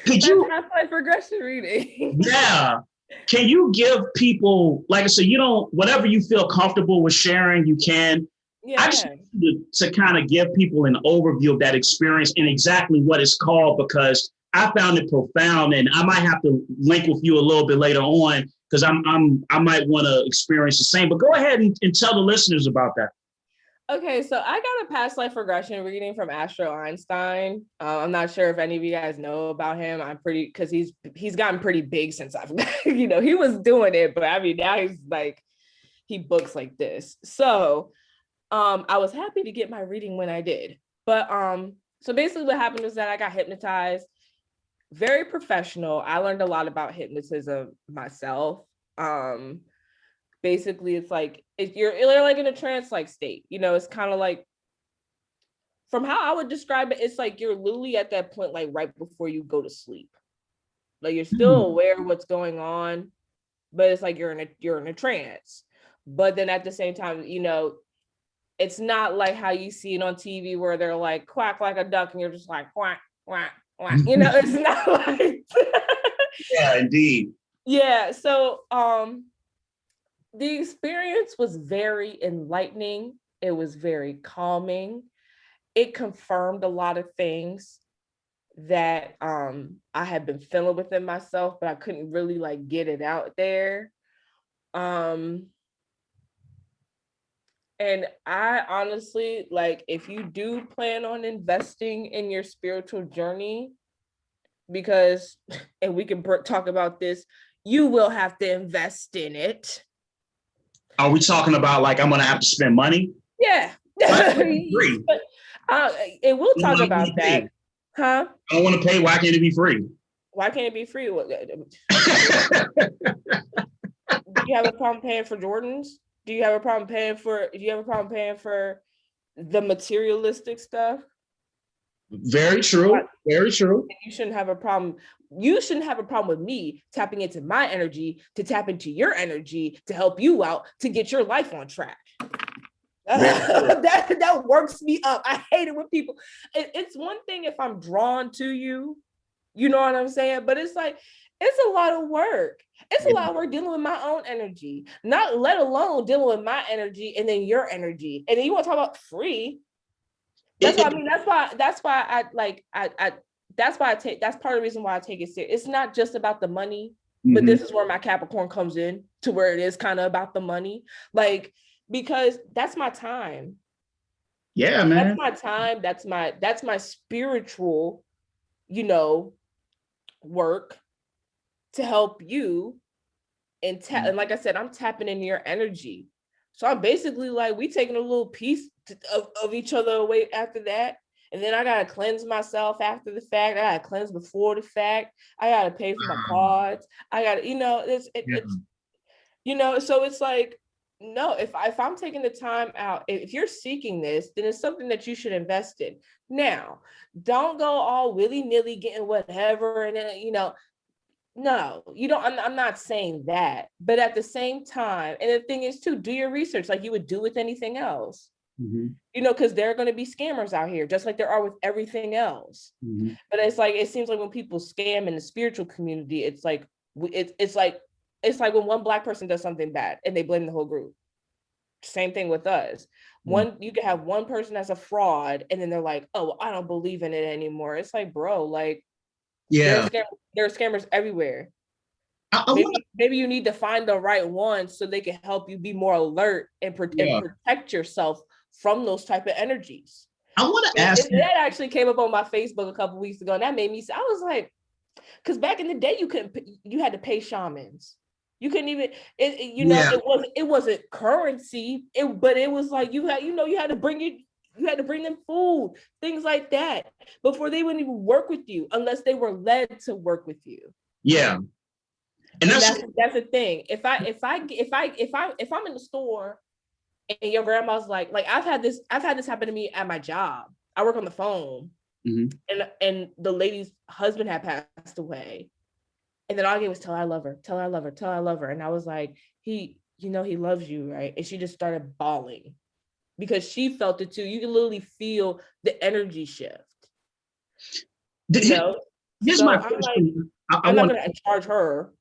Could you
past life regression reading?
Yeah. Can you give people, like I said, whatever you feel comfortable with sharing, you can. Yeah. I just to kind of give people an overview of that experience and exactly what it's called, because I found it profound, and I might have to link with you a little bit later on because I might want to experience the same. But go ahead and tell the listeners about that.
Okay, so I got a past life regression reading from Astro Einstein. I'm not sure if any of you guys know about him. Because he's gotten pretty big since I've, he was doing it, but I mean now he's like, he books like this. So, I was happy to get my reading when I did. But so basically what happened was that I got hypnotized. Very professional. I learned a lot about hypnotism myself. Basically it's like you're like in a trance-like state, it's kind of like, from how I would describe it, it's like you're literally at that point, like right before you go to sleep, like you're still aware of what's going on, but it's like you're in a trance. But then at the same time, it's not like how you see it on TV where they're like quack like a duck and you're just like quack quack quack, it's not like
yeah, indeed.
Yeah, so the experience was very enlightening. It was very calming. It confirmed a lot of things that I had been feeling within myself, but I couldn't really like get it out there. And I honestly, like, if you do plan on investing in your spiritual journey, because, and we can talk about this, you will have to invest in it.
Are we talking about like I'm gonna have to spend money?
Yeah. Free. And we'll talk about that. Huh?
I don't want to pay. Why can't it be free?
Why can't it be free? Do you have a problem paying for Jordans? Do you have a problem paying for the materialistic stuff?
Very true. Very true.
You shouldn't have a problem. You shouldn't have a problem with me tapping into my energy to tap into your energy to help you out to get your life on track. That works me up. I hate it when people, it's one thing if I'm drawn to you, you know what I'm saying? But it's like, it's a lot of work. It's a lot of work dealing with my own energy, not let alone dealing with my energy and then your energy. And then you want to talk about free. That's what I mean. That's why that's part of the reason why I take it serious. It's not just about the money, but this is where my Capricorn comes in to where it is kind of about the money. Like, because that's my time.
Yeah, man.
That's my time. That's my spiritual, you know, work to help you. And like I said, I'm tapping into your energy. So I'm basically like, we taking a little piece of each other away after that. And then I got to cleanse myself after the fact. I got to cleanse before the fact. I got to pay for my cards. I got to, it's, so it's like, no, if I'm taking the time out, if you're seeking this, then it's something that you should invest in. Now, don't go all willy-nilly getting whatever. And then, no, you don't. I'm not saying that. But at the same time, and the thing is too, do your research like you would do with anything else. Because there are going to be scammers out here, just like there are with everything else. But it's like, it seems like when people scam in the spiritual community, it's like when one Black person does something bad and they blame the whole group. Same thing with us. You can have one person that's a fraud and then they're like, oh, I don't believe in it anymore. It's like, bro, like, there are scammers everywhere. Maybe you need to find the right one so they can help you be more alert and protect yourself from those type of energies.
I want to ask you.
That actually came up on my Facebook a couple weeks ago, and that made me. I was like, because back in the day, you had to pay shamans. You couldn't even. It wasn't currency. But it was like you had to bring them food, things like that, before they wouldn't even work with you unless they were led to work with you.
Yeah. And that's
the thing. If I'm in the store and your grandma's like I've had this happen to me at my job. I work on the phone, and the lady's husband had passed away, and then all I gave was tell her I love her, tell her I love her, tell her I love her, and I was like, he loves you, right? And she just started bawling because she felt it too. You can literally feel the energy shift.
Here's my question.
I'm not going to charge her.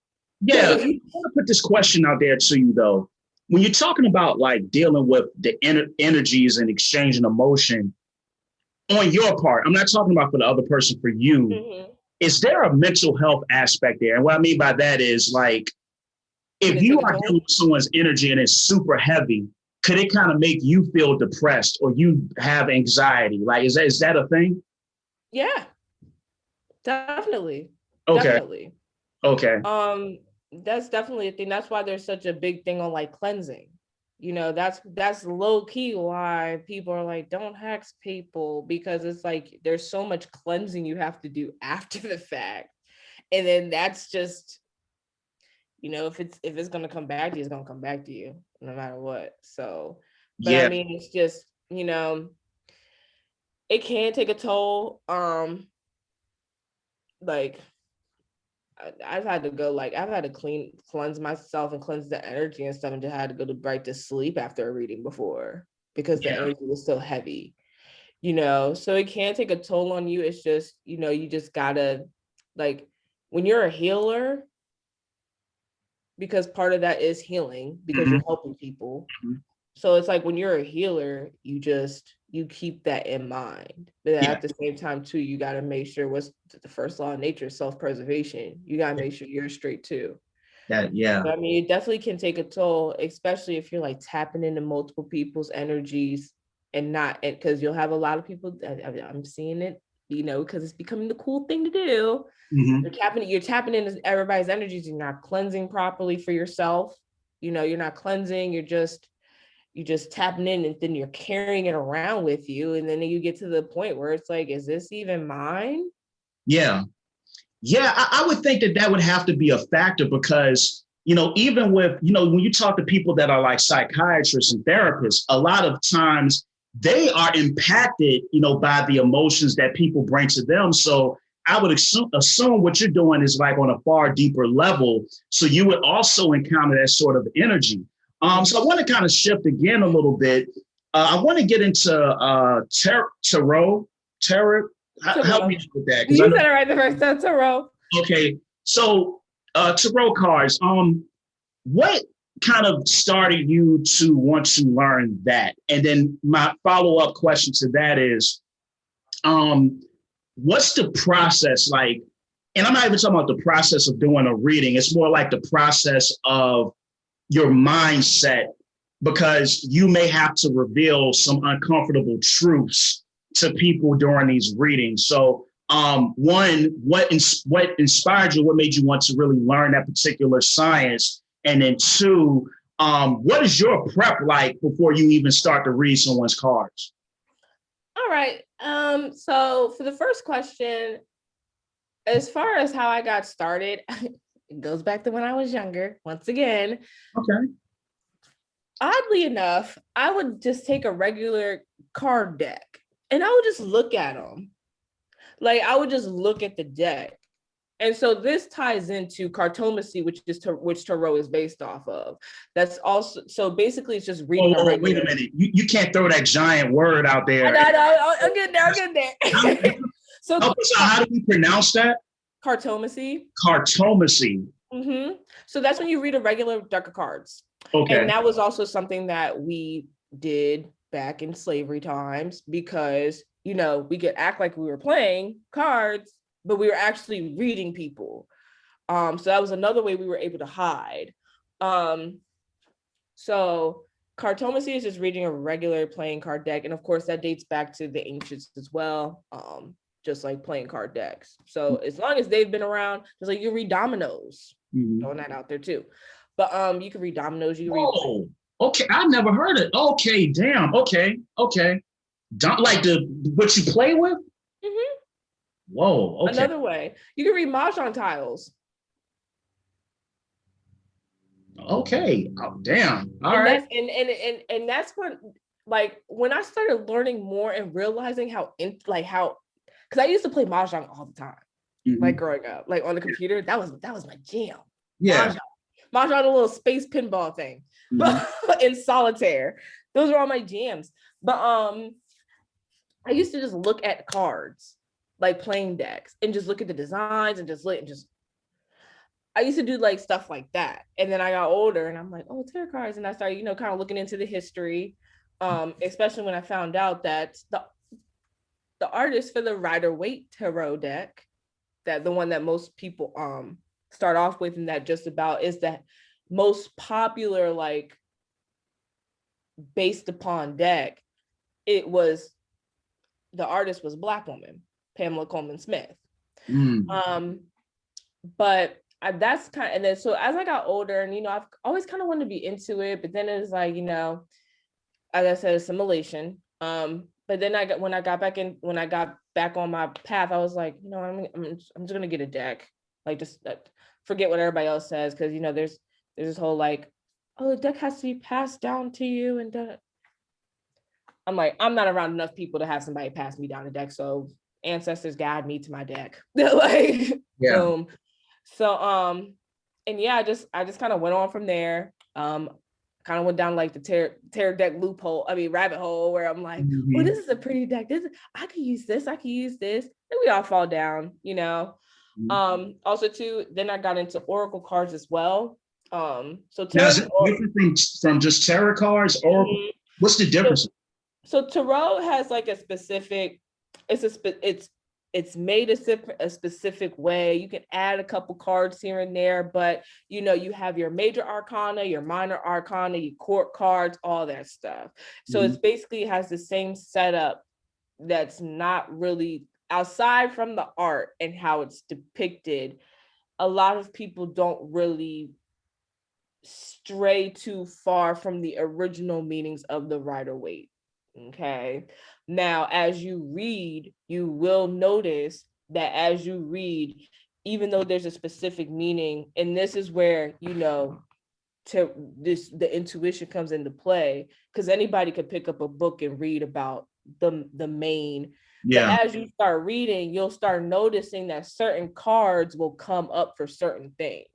Yeah, I want to put this question out there to you though. When you're talking about like dealing with the energies and exchanging emotion on your part, I'm not talking about for the other person, for you. Is there a mental health aspect there? And what I mean by that is like, if you are dealing with someone's energy and it's super heavy, could it kind of make you feel depressed or you have anxiety? Like, is that a thing?
Yeah, definitely.
Okay.
Definitely.
Okay.
That's definitely a thing. That's why there's such a big thing on like cleansing. That's low key why people are like, don't hex people, because it's like there's so much cleansing you have to do after the fact. And then that's just, if it's gonna come back to you, it's gonna come back to you no matter what. So, but I mean, it's just, it can take a toll. Like I've had to cleanse myself and cleanse the energy and stuff, and just had to go to sleep after a reading before because the energy was so heavy, so it can take a toll on you. It's just, you just gotta, like, when you're a healer, because part of that is healing because you're helping people. So it's like when you're a healer, you keep that in mind. But at the same time too, you got to make sure what's the first law of nature, self-preservation. You got to make sure you're straight too. But, I mean, it definitely can take a toll, especially if you're like tapping into multiple people's energies and because you'll have a lot of people, I'm seeing it, because it's becoming the cool thing to do. You're tapping into everybody's energies. You're not cleansing properly for yourself. You're not cleansing. You're just tapping in, and then you're carrying it around with you. And then you get to the point where it's like, is this even mine?
Yeah. I would think that would have to be a factor because, even with, when you talk to people that are like psychiatrists and therapists, a lot of times they are impacted, by the emotions that people bring to them. So I would assume what you're doing is like on a far deeper level. So you would also encounter that sort of energy. So I want to kind of shift again a little bit. I want to get into tarot. Help me with that.
You said it right the first time, tarot.
Okay, so tarot cards. What kind of started you to want to learn that? And then my follow-up question to that is, what's the process like? And I'm not even talking about the process of doing a reading. It's more like the process of your mindset, because you may have to reveal some uncomfortable truths to people during these readings. So one, what inspired you? What made you want to really learn that particular science? And then two, what is your prep like before you even start to read someone's cards?
All right. So for the first question, as far as how I got started, it goes back to when I was younger. Once again,
okay.
Oddly enough, I would just take a regular card deck and I would just look at them. Like I would just look at the deck. And so this ties into Cartomacy, which tarot is based off of. That's also, so basically it's just reading a regular.
Wait a minute. You can't throw that giant word out there.
I'll get there. So
how do we pronounce that?
Cartomacy.
Cartomacy.
Mm-hmm. So that's when you read a regular deck of cards.
Okay.
And that was also something that we did back in slavery times, because, you know, we could act like we were playing cards, but we were actually reading people. So that was another way we were able to hide. So Cartomacy is just reading a regular playing card deck. And of course that dates back to the ancients as well. Just like playing card decks. So as long as they've been around, just like you read dominoes, throwing that out there too. But you can read dominoes, you can read.
Okay, I've never heard it. Okay, damn. Okay. Like what you play with?
Mm-hmm.
Whoa. Okay.
Another way, you can read mahjong tiles.
Okay. Oh, damn. All right.
And that's when, like, when I started learning more and realizing how, because I used to play mahjong all the time, like growing up, like on the computer. That was my jam.
Yeah.
Mahjong, a little space pinball thing, but in solitaire. Those were all my jams. But I used to just look at cards, like playing decks, and just look at the designs and I used to do like stuff like that. And then I got older and I'm like, oh, tarot cards. And I started, you know, kind of looking into the history, especially when I found out that the artist for the Rider-Waite tarot deck, that the one that most people start off with, and that just about is that most popular, like, based upon deck, the artist was a Black woman, Pamela Coleman Smith. But that's kind of, and then so as I got older, and you know, I've always kind of wanted to be into it, but then it was like, you know, as I said, assimilation. But then when I got back on my path, I was like, you know, I'm just gonna get a deck, like, just forget what everybody else says, because, you know, there's this whole like, oh, the deck has to be passed down to you, and I'm like, I'm not around enough people to have somebody pass me down the deck, so ancestors guide me to my deck. Like, yeah. Boom. So and yeah, I just kind of went on from there. Kind of went down like the tarot deck rabbit hole, where I'm like, oh, this is a pretty deck. I could use this. And we all fall down, you know. Also too, then I got into oracle cards as well. So tarot, now, is it
different from just tarot cards, or what's the difference?
So tarot has like a specific, it's made a specific way. You can add a couple cards here and there, but, you know, you have your major arcana, your minor arcana, your court cards, all that stuff. So it's basically has the same setup that's not really, outside from the art and how it's depicted, a lot of people don't really stray too far from the original meanings of the Rider-Waite. Okay. Now, as you read, you will notice that as you read, even though there's a specific meaning, and this is where, you know, the intuition comes into play, because anybody could pick up a book and read about the main. Yeah. But as you start reading, you'll start noticing that certain cards will come up for certain things.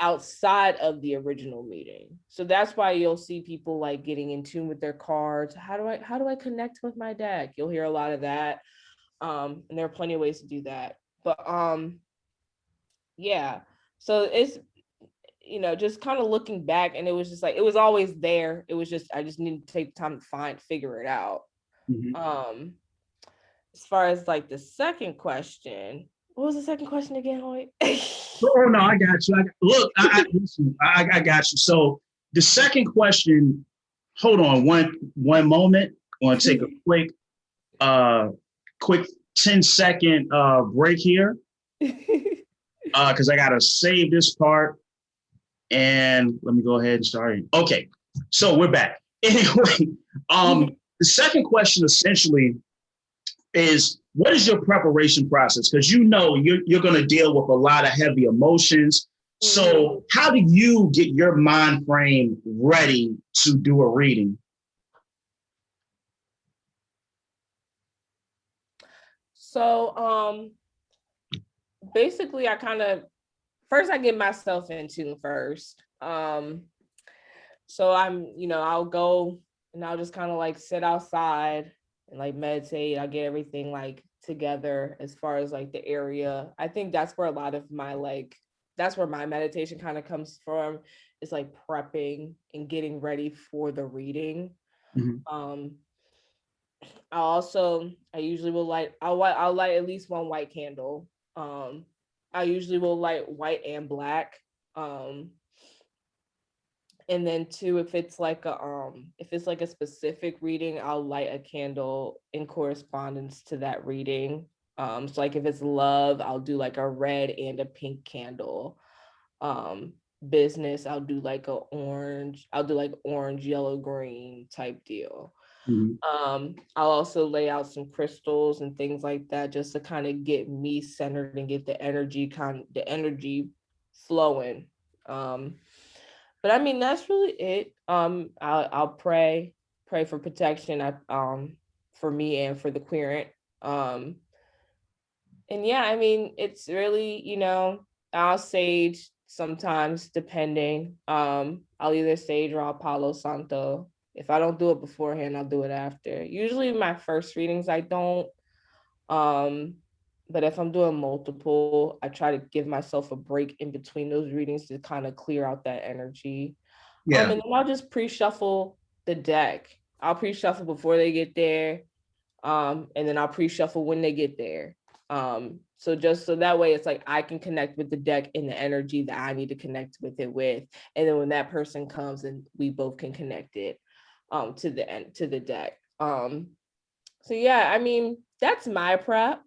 outside of the original meeting. So that's why you'll see people like getting in tune with their cards. How do I connect with my deck? You'll hear a lot of that. And there are plenty of ways to do that. But yeah. So it's, you know, just kind of looking back, and it was just like, it was always there. It was just, I just needed to take time to figure it out. As far as like the second question, what was the second question again, Hoyt?
Oh no, I got you. Listen, I got you. So the second question, hold on one moment. I want to take a quick 10-second break here. Because I gotta save this part. And let me go ahead and start. Okay, so we're back. Anyway, the second question essentially is, what is your preparation process? Because you know you're going to deal with a lot of heavy emotions. So how do you get your mind frame ready to do a reading?
So basically I get myself in tune first. So I'll go and I'll just kind of like sit outside and like meditate. I'll get everything like together as far as like the area. I think that's where a lot of my that's where my meditation kind of comes from, is like prepping and getting ready for the reading. I usually will I'll light at least one white candle. I usually will light white and black. And then two, if it's like a specific reading, I'll light a candle in correspondence to that reading. So like if it's love, I'll do like a red and a pink candle. Business, I'll do like orange, yellow, green type deal. I'll also lay out some crystals and things like that, just to kind of get me centered and get the energy flowing. But I mean, that's really it. I'll pray for protection, for me and for the querent. And yeah, I mean, it's really, I'll sage sometimes, depending. I'll either sage or I'll Palo Santo. If I don't do it beforehand, I'll do it after. Usually my first readings, I don't. But if I'm doing multiple, I try to give myself a break in between those readings to kind of clear out that energy.
Yeah.
And then I'll just pre-shuffle the deck. I'll pre-shuffle before they get there. And then I'll pre-shuffle when they get there. So just so that way it's like I can connect with the deck in the energy that I need to connect with it with. And then when that person comes, and we both can connect it to the deck. So yeah, I mean, that's my prep.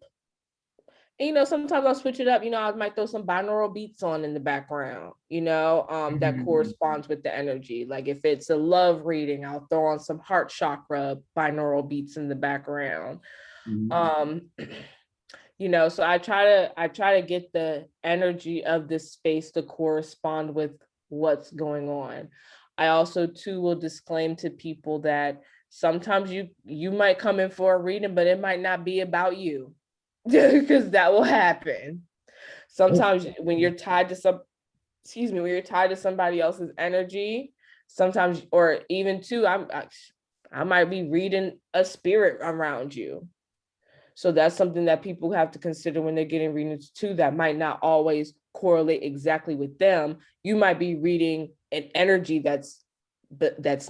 And, sometimes I'll switch it up. I might throw some binaural beats on in the background, that corresponds with the energy. Like if it's a love reading, I'll throw on some heart chakra binaural beats in the background. So I try to get the energy of this space to correspond with what's going on. I also too will disclaim to people that sometimes you might come in for a reading, but it might not be about you. Because that will happen. Sometimes when you're tied to somebody else's energy, sometimes, or even too, I might be reading a spirit around you. So that's something that people have to consider when they're getting readings too, that might not always correlate exactly with them. You might be reading an energy that's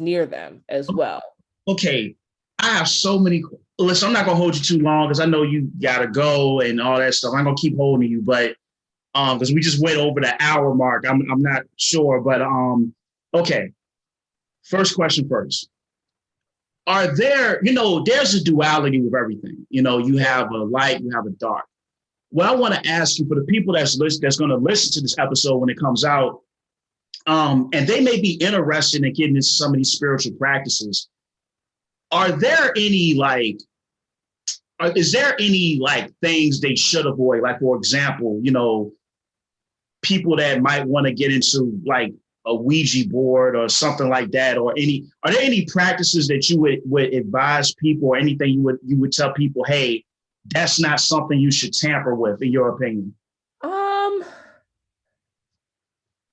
near them as well.
Okay. I have so many. Listen, I'm not gonna hold you too long because I know you gotta go and all that stuff. I'm gonna keep holding you, but because we just went over the hour mark. I'm not sure, but okay. First question first. Are there, there's a duality with everything. You have a light, you have a dark. What I want to ask you, for the people that's going to listen to this episode when it comes out, and they may be interested in getting into some of these spiritual practices. Are there any is there any things they should avoid? Like, for example, people that might want to get into a Ouija board or something like that, or are there any practices that you would advise people, or anything you would tell people, hey, that's not something you should tamper with, in your opinion?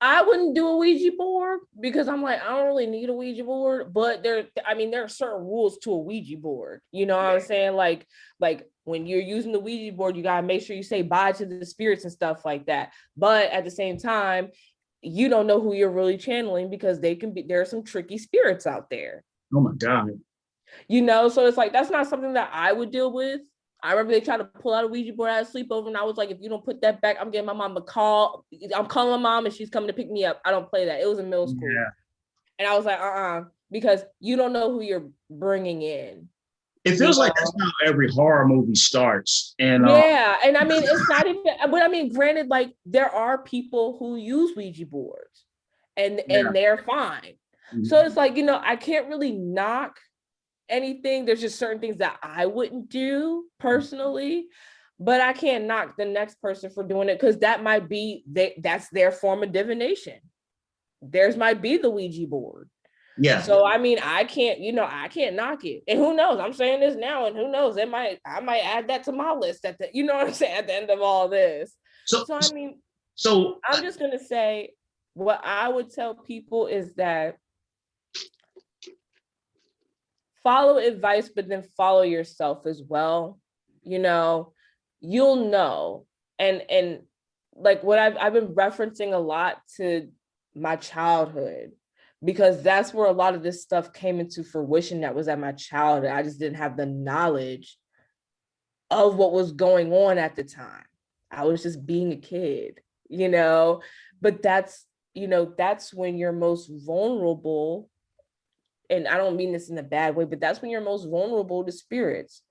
I wouldn't do a Ouija board because I'm like, I don't really need a Ouija board, but there are certain rules to a Ouija board. You know what I'm saying? Like when you're using the Ouija board, you gotta make sure you say bye to the spirits and stuff like that. But at the same time, you don't know who you're really channeling because there are some tricky spirits out there.
Oh my God.
You know, so it's like that's not something that I would deal with. I remember they tried to pull out a Ouija board at a sleepover, and I was like, if you don't put that back, I'm getting my mom a call. I'm calling my mom and she's coming to pick me up. I don't play that. It was in middle school. Yeah. And I was like, because you don't know who you're bringing in.
It feels like that's how every horror movie starts. And
yeah, and I mean, it's not even, but I mean, granted, like there are people who use Ouija boards and they're fine. Mm-hmm. So it's like, you know, I can't really knock anything. There's just certain things that I wouldn't do personally, but I can't knock the next person for doing it because that might be that's their form of divination. Theirs might be the Ouija board. Yeah. So I mean, I can't knock it. And who knows? I'm saying this now, and who knows? I might add that to my list at the, you know what I'm saying, at the end of all this. So I mean, I'm just gonna say what I would tell people is that follow advice, but then follow yourself as well. You know, you'll know. And like what I've been referencing a lot to my childhood, because that's where a lot of this stuff came into fruition that was at my childhood. I just didn't have the knowledge of what was going on at the time. I was just being a kid, you know, but that's when you're most vulnerable. And I don't mean this in a bad way, but that's when you're most vulnerable to spirits.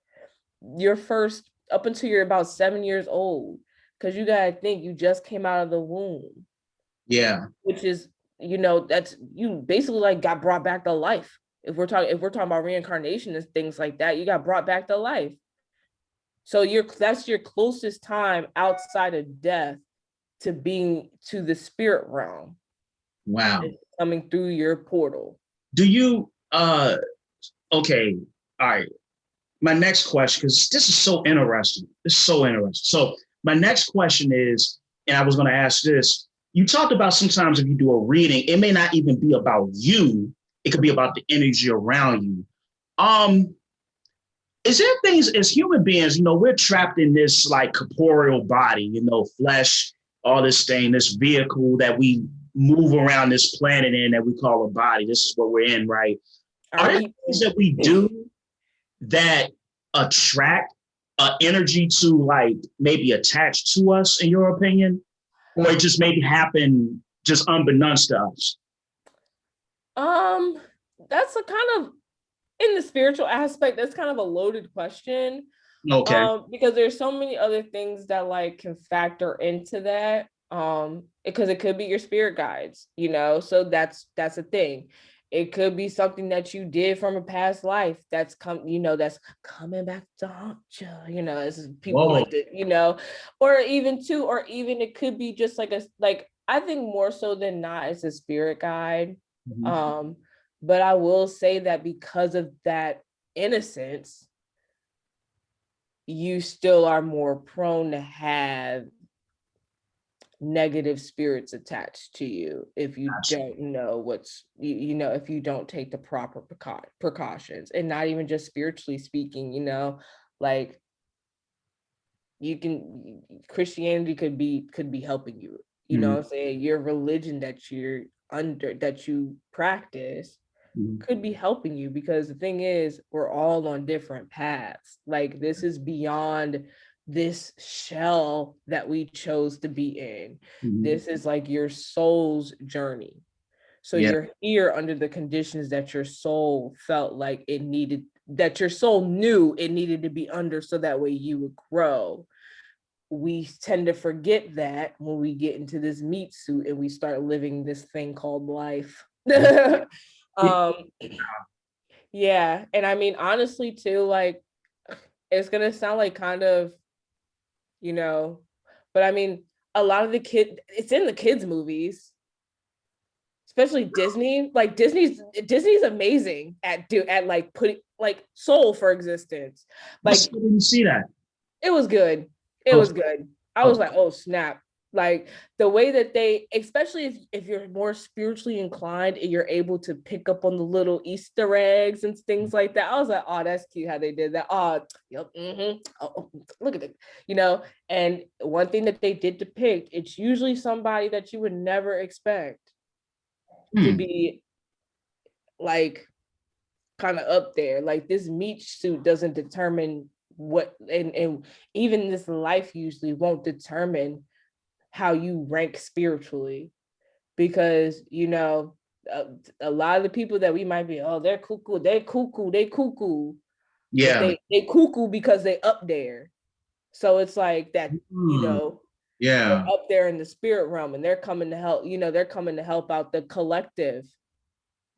You're first up until you're about 7 years old, because you got to think you just came out of the womb. Yeah. Which is, you know, that's, you basically like got brought back to life. If we're talking about reincarnation and things like that, you got brought back to life. So that's your closest time outside of death to being to the spirit realm. Wow. Coming through your portal.
Do you, okay, all right. My next question, because this is so interesting. So my next question is, and I was going to ask this, you talked about sometimes if you do a reading, it may not even be about you. It could be about the energy around you. Is there things as human beings, you know, we're trapped in this like corporeal body, you know, flesh, all this thing, this vehicle that we move around this planet in that we call a body. This is what we're in, right? Are there things that we do that attract energy to like maybe attach to us, in your opinion? Or it just maybe happen just unbeknownst to us?
That's a kind of, in the spiritual aspect, that's kind of a loaded question. Okay. Because there's so many other things that like can factor into that. Because it could be your spirit guides, you know, so that's a thing. It could be something that you did from a past life that's that's coming back to haunt you, you know, as people like to, you know, or even it could be just like I think more so than not, it's a spirit guide. Mm-hmm. But I will say that because of that innocence, you still are more prone to have negative spirits attached to you if you don't know what's, you know, if you don't take the proper precautions. And not even just spiritually speaking, you know, like Christianity could be helping you, you know what I'm saying? Your religion that you practice could be helping you, because the thing is, we're all on different paths. Like, this is beyond this shell that we chose to be in. This is like your soul's journey. So you're here under the conditions that your soul felt like it needed, that your soul knew it needed to be under, so that way you would grow. We tend to forget that when we get into this meat suit and we start living this thing called life. Yeah. And I mean, honestly too, like, it's gonna sound like kind of, you know, but I mean, a lot of it's in the kids' movies, especially Disney. Like Disney's amazing at like putting like soul for existence. Like,
I didn't see that.
It was good. It was good. I was like, oh snap. Like the way that they, especially if you're more spiritually inclined and you're able to pick up on the little Easter eggs and things like that. I was like, oh, that's cute how they did that. Oh, yep, oh, look at it, And one thing that they did depict, it's usually somebody that you would never expect to be like kind of up there. Like this meat suit doesn't determine what, and even this life usually won't determine how you rank spiritually, because a lot of the people that we might be, oh, they're cuckoo, but
Yeah.
they cuckoo because they up there. So it's like that, they're up there in the spirit realm and they're coming to help, they're coming to help out the collective.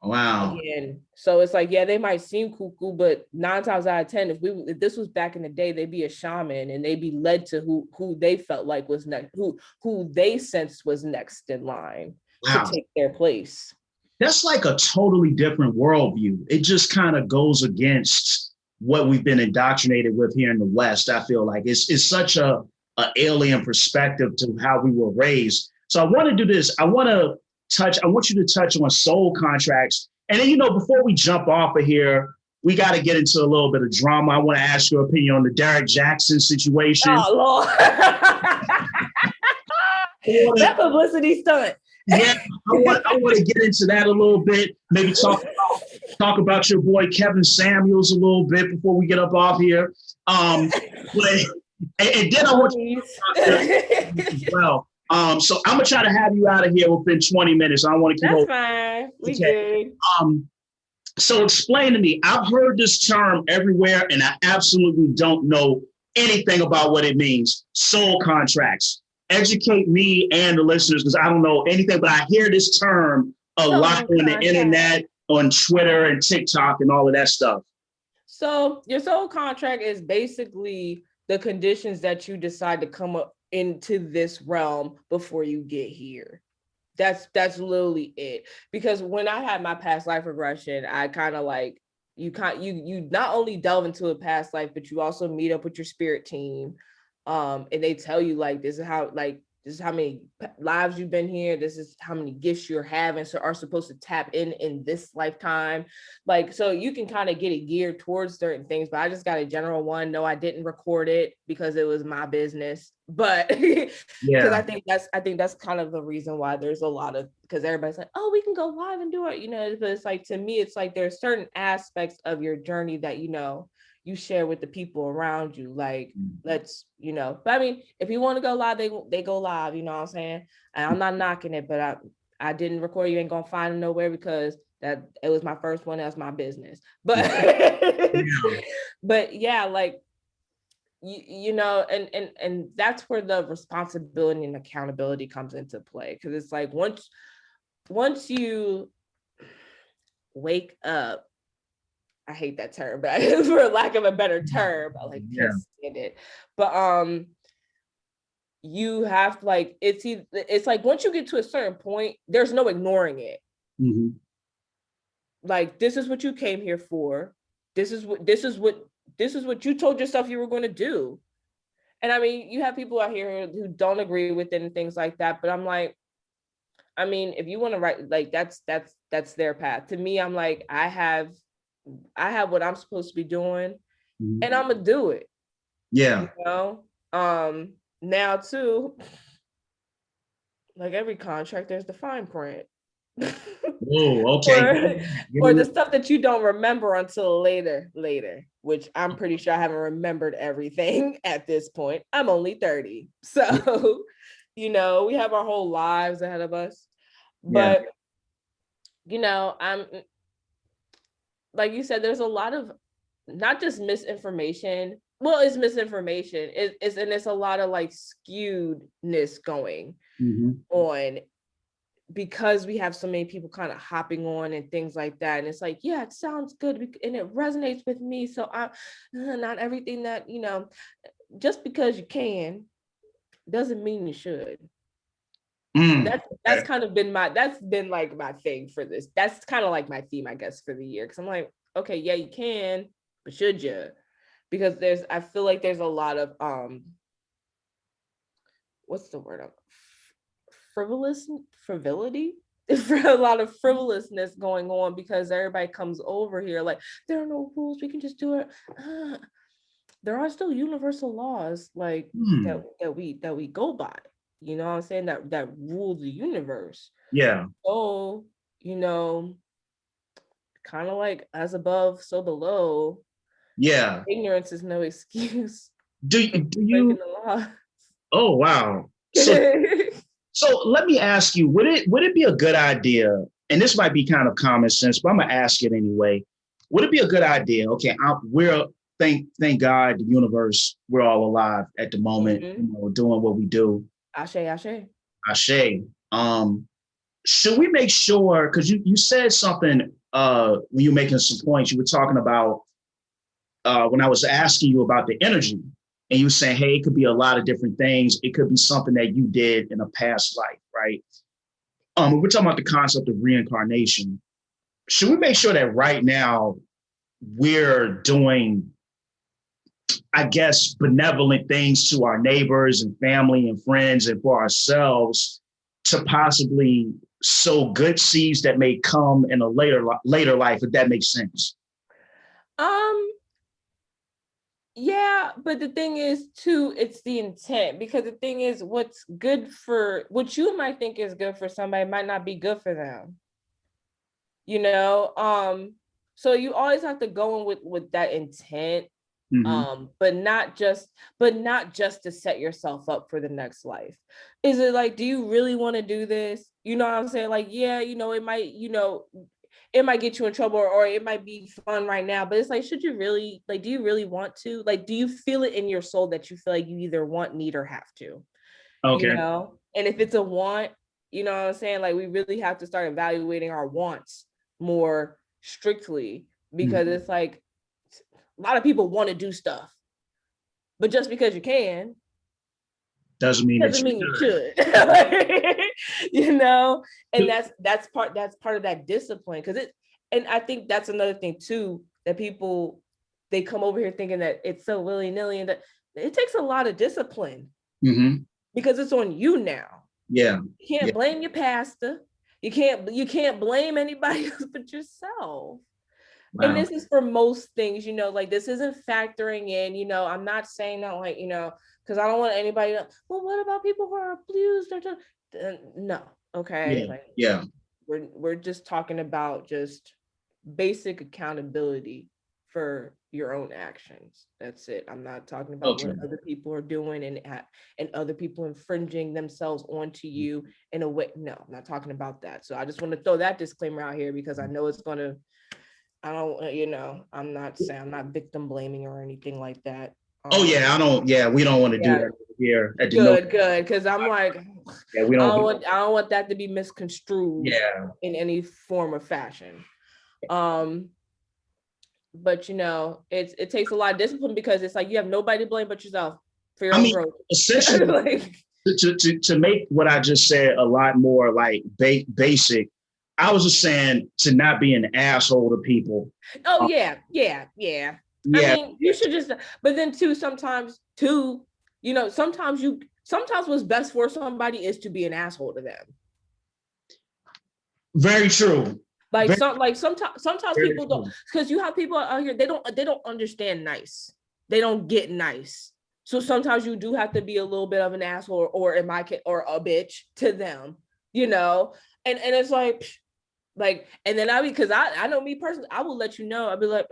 Wow.
Again. So it's like, yeah, they might seem cuckoo, but 9 times out of 10, if this was back in the day, they'd be a shaman and they'd be led to who they felt like was next, who they sensed was next in line to take their place.
That's like a totally different worldview. It just kind of goes against what we've been indoctrinated with here in the West. I feel like it's such a alien perspective to how we were raised. So I want to do this. I want you to touch on soul contracts. And then, before we jump off of here, we got to get into a little bit of drama. I want to ask your opinion on the Derek Jackson situation.
Oh, Lord. That publicity stunt.
Yeah, I want to get into that a little bit. Maybe talk about your boy Kevin Samuels a little bit before we get up off here. And then I want you to talk as well. So I'm gonna try to have you out of here within 20 minutes. I don't want to keep.
That's fine. We good.
So explain to me. I've heard this term everywhere, and I absolutely don't know anything about what it means. Soul contracts. Educate me and the listeners, because I don't know anything, but I hear this term a lot on the internet, on Twitter and TikTok and all of that stuff.
So your soul contract is basically the conditions that you decide to come up into this realm before you get here. That's literally it. Because when I had my past life regression, I kind of like, you not only delve into a past life, but you also meet up with your spirit team. And they tell you like, this is how many lives you've been here. This is how many gifts you're having, so are supposed to tap in this lifetime. Like, so you can kind of get it geared towards certain things, but I just got a general one. No, I didn't record it because it was my business, but because I think that's kind of the reason why there's a lot of, because everybody's like, oh, we can go live and do it, but it's like, to me, it's like there's certain aspects of your journey that, you share with the people around you. Like, let's, but I mean, if you want to go live, they go live, you know what I'm saying? And I'm not knocking it, but I didn't record. You ain't gonna find it nowhere, because that it was my first one. That's my business. But but yeah, like, and that's where the responsibility and accountability comes into play. Because it's like, once you wake up, I hate that term, but for lack of a better term, I can't stand it. But you have like, it's like once you get to a certain point, there's no ignoring it. Mm-hmm. Like, this is what you came here for. This is what you told yourself you were going to do. And I mean, you have people out here who don't agree with it and things like that. But I'm like, I mean, if you want to write, like, that's their path. To me, I'm like, I have what I'm supposed to be doing, and I'm gonna do it.
Yeah.
Now too, like every contract, there's the fine print.
Oh, okay.
or the stuff that you don't remember until later, which I'm pretty sure I haven't remembered everything at this point. I'm only 30. So, we have our whole lives ahead of us. But, I'm, like you said, there's a lot of not just misinformation. Well, it's misinformation. It's a lot of like skewedness going on, because we have so many people kind of hopping on and things like that. And it's like, yeah, it sounds good and it resonates with me. So I'm not everything that, just because you can doesn't mean you should. That's kind of been that's been like my thing for this. That's kind of like my theme, I guess, for the year. Cause I'm like, okay, yeah, you can, but should you? Because I feel like there's a lot of, what's the word? frivolity, for a lot of frivolousness going on, because everybody comes over here like there are no rules, we can just do it. There are still universal laws like that we go by. You know what I'm saying? That rule the universe.
Yeah.
So, kind of like as above, so below.
Yeah.
Ignorance is no excuse.
Do you
breaking the law.
Oh wow. So let me ask you, would it be a good idea, and this might be kind of common sense, but I'm gonna ask it anyway. Would it be a good idea? Okay, we're thank God, the universe, we're all alive at the moment, doing what we do.
Ashe, ashe.
Ashe. Should we make sure, because you said something when you were making some points, you were talking about when I was asking you about the energy, and you were saying, hey, it could be a lot of different things. It could be something that you did in a past life, right? We're talking about the concept of reincarnation. Should we make sure that right now we're doing, I guess, benevolent things to our neighbors and family and friends and for ourselves to possibly sow good seeds that may come in a later life, if that makes sense?
Yeah, but the thing is too, it's the intent, because the thing is what you might think is good for somebody might not be good for them. So you always have to go in with that intent, but not just to set yourself up for the next life. Is it like, do you really want to do this? You know what I'm saying? Like, yeah, it might get you in trouble, or it might be fun right now, but it's like, should you really, like, do you really want to? Like, do you feel it in your soul that you feel like you either want, need, or have to?
Okay.
And if it's a want, you know what I'm saying? Like, we really have to start evaluating our wants more strictly, because it's like, a lot of people want to do stuff, but just because you can
doesn't mean
you should. And that's part of that discipline, and I think that's another thing too, that people, they come over here thinking that it's so willy-nilly, and that it takes a lot of discipline, because it's on you now.
Yeah,
you can't blame your pastor, you can't blame anybody else but yourself. Wow. And this is for most things, like, this isn't factoring in, I'm not saying that, like, because I don't want anybody to, well, what about people who are abused or no, okay? We're just talking about just basic accountability for your own actions. That's it. I'm not talking about what other people are doing and other people infringing themselves onto you in a way. No, I'm not talking about that. So I just want to throw that disclaimer out here, because I know it's going to, I'm not saying, I'm not victim blaming or anything like that.
We don't want to do that here.
Good, because I'm like, I don't want that to be misconstrued in any form or fashion. But it takes a lot of discipline, because it's like you have nobody to blame but yourself for your own growth.
Essentially, like, to make what I just said a lot more like basic, I was just saying to not be an asshole to people.
Oh, yeah. I mean, you should just, but then too, sometimes what's best for somebody is to be an asshole to them.
Very true.
Sometimes people don't, because you have people out here, they don't understand nice. They don't get nice. So sometimes you do have to be a little bit of an asshole, or in my case, or a bitch to them, and it's like, and then because I know me personally, I will let you know. I'll be like,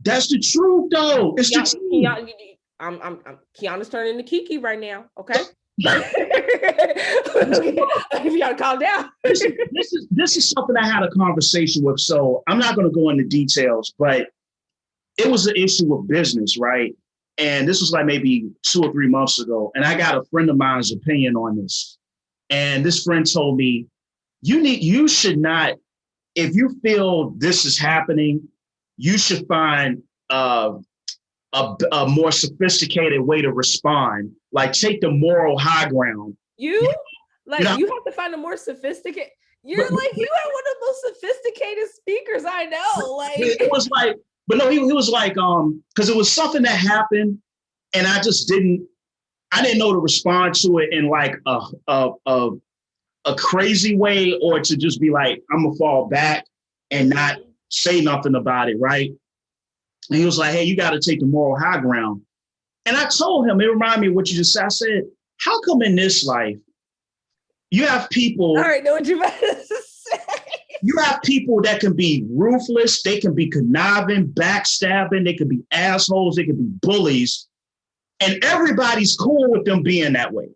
that's the truth, though. It's the truth.
I'm Kiana's turning into Kiki right now. Okay. You gotta calm down.
This is something I had a conversation with. So I'm not going to go into details, but it was an issue with business, right? And this was like maybe 2 or 3 months ago. And I got a friend of mine's opinion on this. And this friend told me, you should not, if you feel this is happening, you should find a more sophisticated way to respond. Like, take the moral high ground.
You have to find a more sophisticated. You are one of the most sophisticated speakers I know. Like,
it was like, but no, he was like, because it was something that happened, and I just didn't. I didn't know to respond to it in like a crazy way, or to just be like, I'm gonna fall back and not say nothing about it, right? And he was like, hey, you got to take the moral high ground. And I told him, it reminded me of what you just said. I said, how come in this life you have people?
All right, know what you about to say.
You have people that can be ruthless, they can be conniving, backstabbing, they can be assholes, they can be bullies, and everybody's cool with them being that way.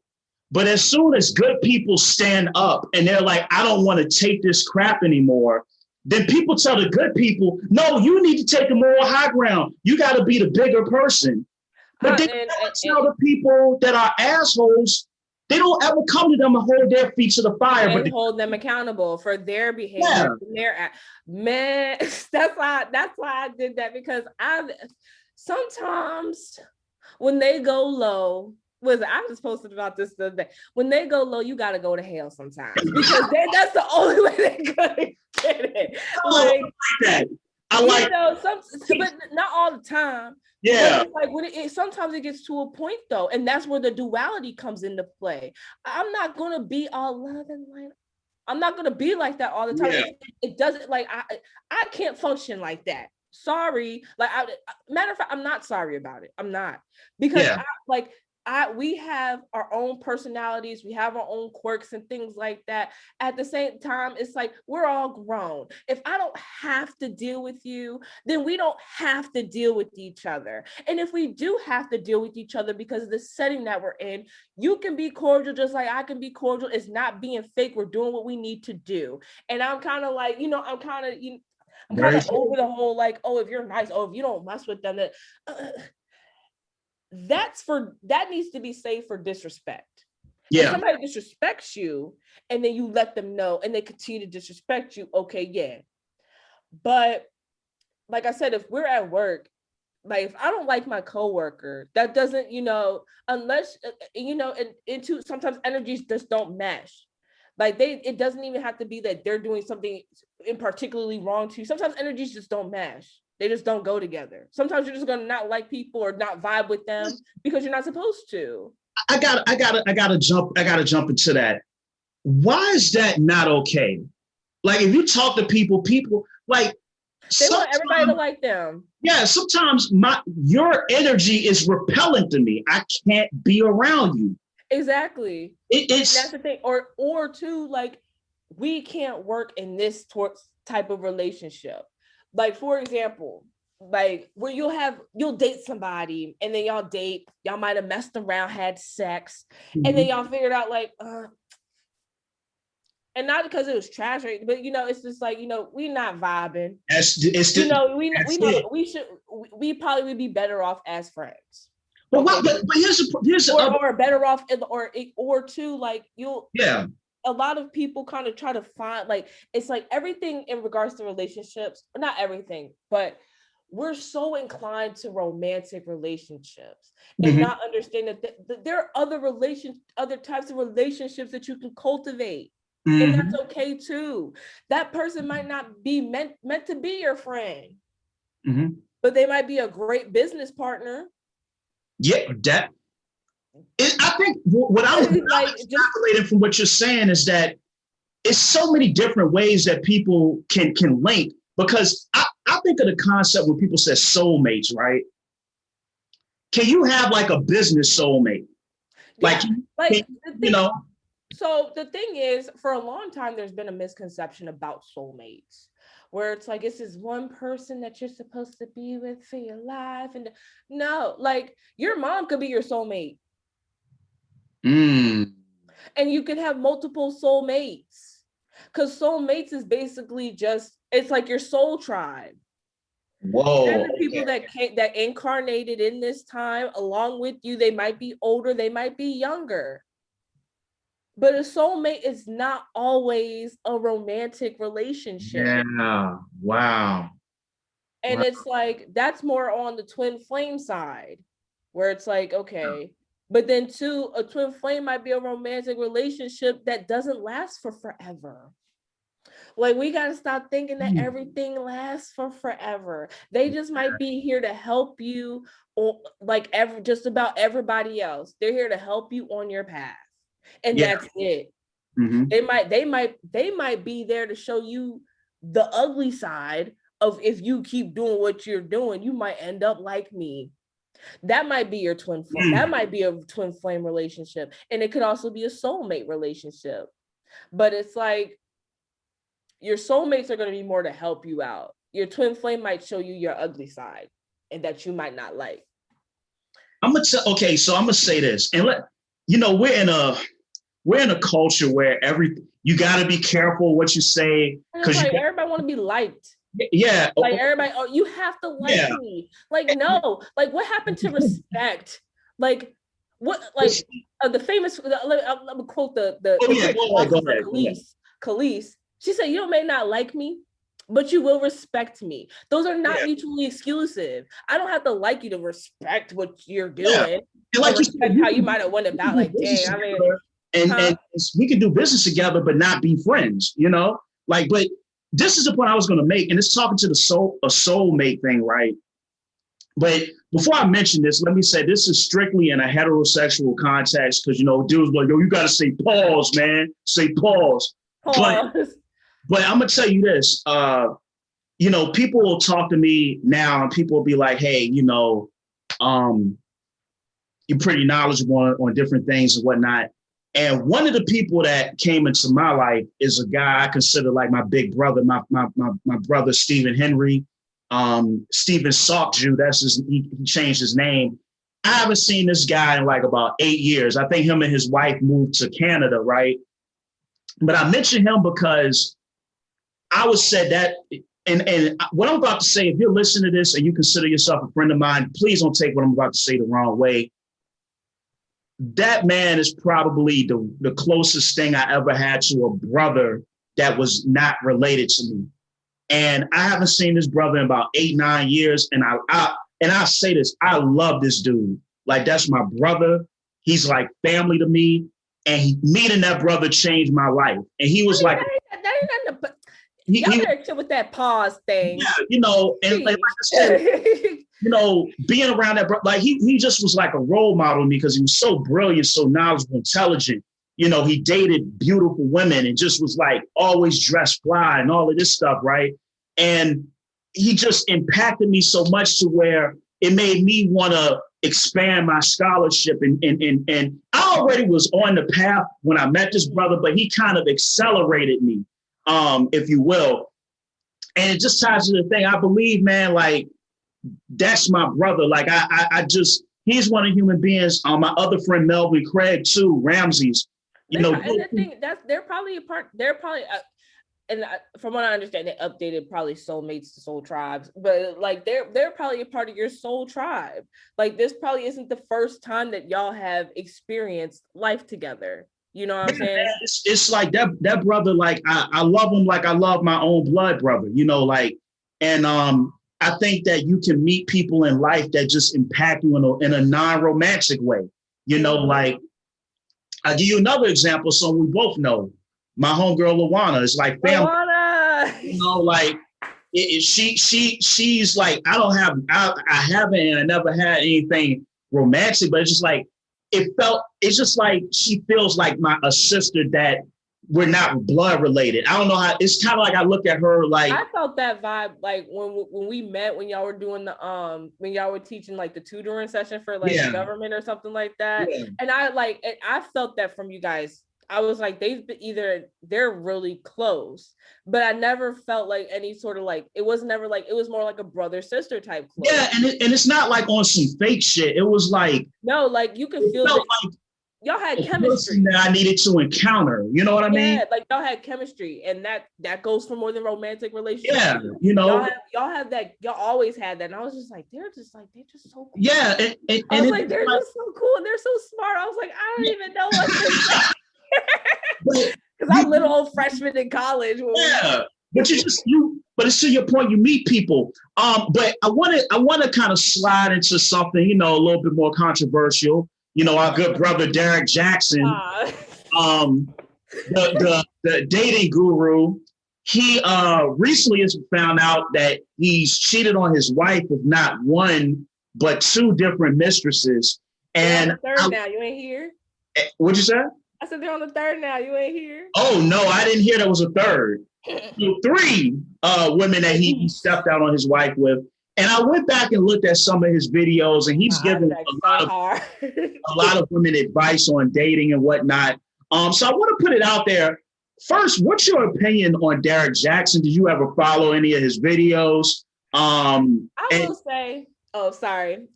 But as soon as good people stand up and they're like, I don't want to take this crap anymore, then people tell the good people, no, you need to take the moral high ground. You got to be the bigger person. But they tell the people that are assholes, they don't ever come to them and hold their feet to the fire.
And
but
hold them accountable for their behavior. Yeah. Man, that's why I did that, because sometimes when they go low, I was posted about this the other day. When they go low, you got to go to hell sometimes, because that's the only way they're gonna get it.
Like that. I like,
you know, but not all the time.
Yeah.
But it's like sometimes it gets to a point though, and that's where the duality comes into play. I'm not gonna be all love and light. I'm not gonna be like that all the time. Yeah. It doesn't, like, I can't function like that. Sorry. Like, matter of fact, I'm not sorry about it. I'm not, because we have our own personalities, we have our own quirks and things like that. At the same time, it's like, we're all grown. If I don't have to deal with you, then we don't have to deal with each other. And if we do have to deal with each other because of the setting that we're in, you can be cordial just like I can be cordial. It's not being fake. We're doing what we need to do. And I'm kind of like, I'm kind of over the whole, like, oh, if you're nice, oh, if you don't mess with them, that needs to be saved for disrespect. Yeah. If somebody disrespects you and then you let them know and they continue to disrespect you, okay, yeah. But like I said, if we're at work, like, if I don't like my coworker, that doesn't, unless, and sometimes energies just don't mesh. Like, it doesn't even have to be that they're doing something in particularly wrong to you. Sometimes energies just don't mesh. They just don't go together. Sometimes you're just gonna not like people or not vibe with them because you're not supposed to. I gotta jump into that. Why is that not okay? Like, if you talk to people like, they want everybody to like them.
Yeah, sometimes your energy is repellent to me. I can't be around you.
Exactly. That's the thing. Or too, like, we can't work in this type of relationship. Like, for example, like, where you'll date somebody and then y'all might have messed around, had sex, and then y'all figured out, like, and not because it was trash, right? But it's just like, we're not vibing. We probably would be better off as friends.
But here's
or better off, or two, like, a lot of people kind of try to find, like, it's like everything in regards to relationships, not everything, but we're so inclined to romantic relationships and not understand that there are other types of relationships that you can cultivate. And that's okay too. That person might not be meant to be your friend, but they might be a great business partner.
Yeah, I think what I was extrapolating from what you're saying is that it's so many different ways that people can link, because I think of the concept when people say soulmates, right? Can you have like a business soulmate?
So the thing is, for a long time, there's been a misconception about soulmates, where it's like, this is one person that you're supposed to be with for your life. And no, like, your mom could be your soulmate. And you can have multiple soulmates, because soulmates is basically it's like your soul tribe.
Whoa.
They're the people that incarnated in this time along with you. They might be older, they might be younger. But a soulmate is not always a romantic relationship.
Yeah. Wow.
And it's like, that's more on the twin flame side, where it's like, okay, but then a twin flame might be a romantic relationship that doesn't last for forever. Like, we got to stop thinking that everything lasts for forever. They just might be here to help you, or like just about everybody else. They're here to help you on your path, and that's it. They might be there to show you the ugly side of, if you keep doing what you're doing, you might end up like me. That might be your twin flame. That might be a twin flame relationship, and it could also be a soulmate relationship. But it's like, your soulmates are going to be more to help you out. Your twin flame might show you your ugly side, and that you might not like.
So I'm gonna say this, and we're in a culture where you got to be careful what you say, because
like, everybody want to be liked.
Yeah,
like everybody, oh, you have to like me. Like, no, like, what happened to respect? Like, what, like, the famous, let me quote the Khalees. She said, "You may not like me, but you will respect me." Those are not mutually exclusive. I don't have to like you to respect what you're doing. And like, respect how you might have went about. Like, dang, I mean,
and we can do business together, but not be friends. Like, but this is the point I was going to make, and it's talking to a soulmate thing, right? But before I mention this, let me say this is strictly in a heterosexual context, because dudes like, yo, you got to say pause, man. Say pause. But I'm gonna tell you this. People will talk to me now, and people will be like, "Hey, you're pretty knowledgeable on different things and whatnot." And one of the people that came into my life is a guy I consider like my big brother, my brother Stephen Henry, Stephen Salkju. He changed his name. I haven't seen this guy in like about 8 years. I think him and his wife moved to Canada, right? But I mention him because I was said that, and what I'm about to say, if you're listening to this and you consider yourself a friend of mine, please don't take what I'm about to say the wrong way. That man is probably the closest thing I ever had to a brother that was not related to me. And I haven't seen this brother in about 8-9 years. And I say this, I love this dude. Like, that's my brother. He's like family to me. And meeting that brother changed my life. And he was like,
with that pause thing.
Yeah, and like I said, being around that, like he just was like a role model to me, because he was so brilliant, so knowledgeable, intelligent. He dated beautiful women and just was like always dressed fly and all of this stuff, right? And he just impacted me so much to where it made me want to expand my scholarship. And I already was on the path when I met this brother, but he kind of accelerated me, if you will. And it just ties to the thing. I believe, man, like, that's my brother. Like, he's one of the human beings. My other friend, Melvin Craig, too, Ramses.
And the thing, they're probably a part. They're probably, from what I understand, they updated probably soulmates to soul tribes. But like, they're probably a part of your soul tribe. Like, this probably isn't the first time that y'all have experienced life together. You know what I'm saying?
It's like that brother. Like, I love him like I love my own blood brother. Like, and I think that you can meet people in life that just impact you in a non-romantic way. Like, I'll give you another example. So we both know my homegirl Luana is like family. Luana. Like she's like, I haven't, and I never had anything romantic, but it's just like, it's just like she feels like a sister that we're not blood related. I don't know how. It's kind of like I look at her like.
I felt that vibe like when we met, when y'all were doing when y'all were teaching like the tutoring session for like the government or something like that. Yeah. And I felt that from you guys. I was like, they're really close, but I never felt like any sort of like, it was never like, it was more like a brother sister type close.
Yeah, and it's not like on some fake shit. It was like,
no, like you could feel that like y'all had chemistry
that I needed to encounter. You know what I mean?
Yeah, like y'all had chemistry, and that goes for more than romantic relationships.
Yeah,
y'all have that. Y'all always had that, and I was just like, they're just so cool.
Yeah, and
I was like, they're just so cool, and they're so smart. I was like, I don't even know what to say. Because I'm little old freshman in college.
Yeah, but but it's to your point. You meet people. But I want to kind of slide into something, a little bit more controversial. Our good brother Derek Jackson, the dating guru. He recently has found out that he's cheated on his wife with not one, but two different mistresses.
They're on
And
the third now. You ain't here?
What'd you say?
I said they're on the third now. You ain't here?
Oh, no, I didn't hear there was a third. So three women that he stepped out on his wife with. And I went back and looked at some of his videos, and he's given a lot of women advice on dating and whatnot. So I want to put it out there. First, what's your opinion on Derek Jackson? Did you ever follow any of his videos?
I will say, oh, sorry.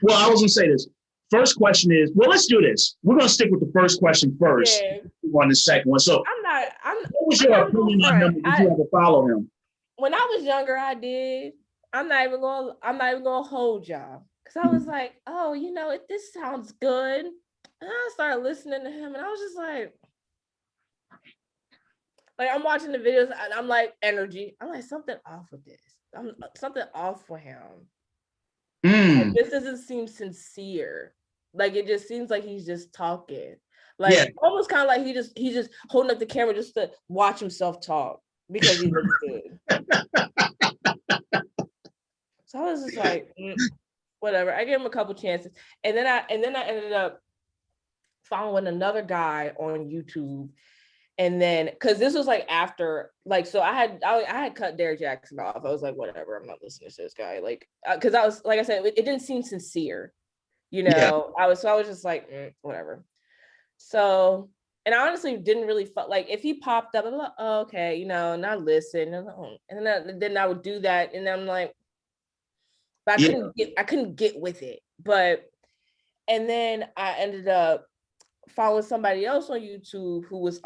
Well, I was going to say this. First question is, well, let's do this. We're going to stick with the first question first.
Yeah.
On the second one. So what was your opinion on him? Did you ever follow him?
When I was younger, I did. I'm not even gonna hold y'all. Cause I was like, oh, you know, this sounds good. And I started listening to him and I was just like I'm watching the videos and I'm like, energy. I'm like, something off with this. Something off with him. Like, this doesn't seem sincere. Like, it just seems like he's just talking. Like, almost kind of like he's just holding up the camera just to watch himself talk because he looks good. So I was just like, whatever. I gave him a couple chances, and then I ended up following another guy on YouTube, and then because this was like after, like, so I had cut Derek Jackson off. I was like, whatever, I'm not listening to this guy. Like, because I was, like I said, it didn't seem sincere, you know. I was just like, whatever. So, and I honestly didn't really like if he popped up, I'm like, oh, okay, you know, and I listen, and then I would do that, and I'm like, but I couldn't get with it. But and then I ended up following somebody else on YouTube who was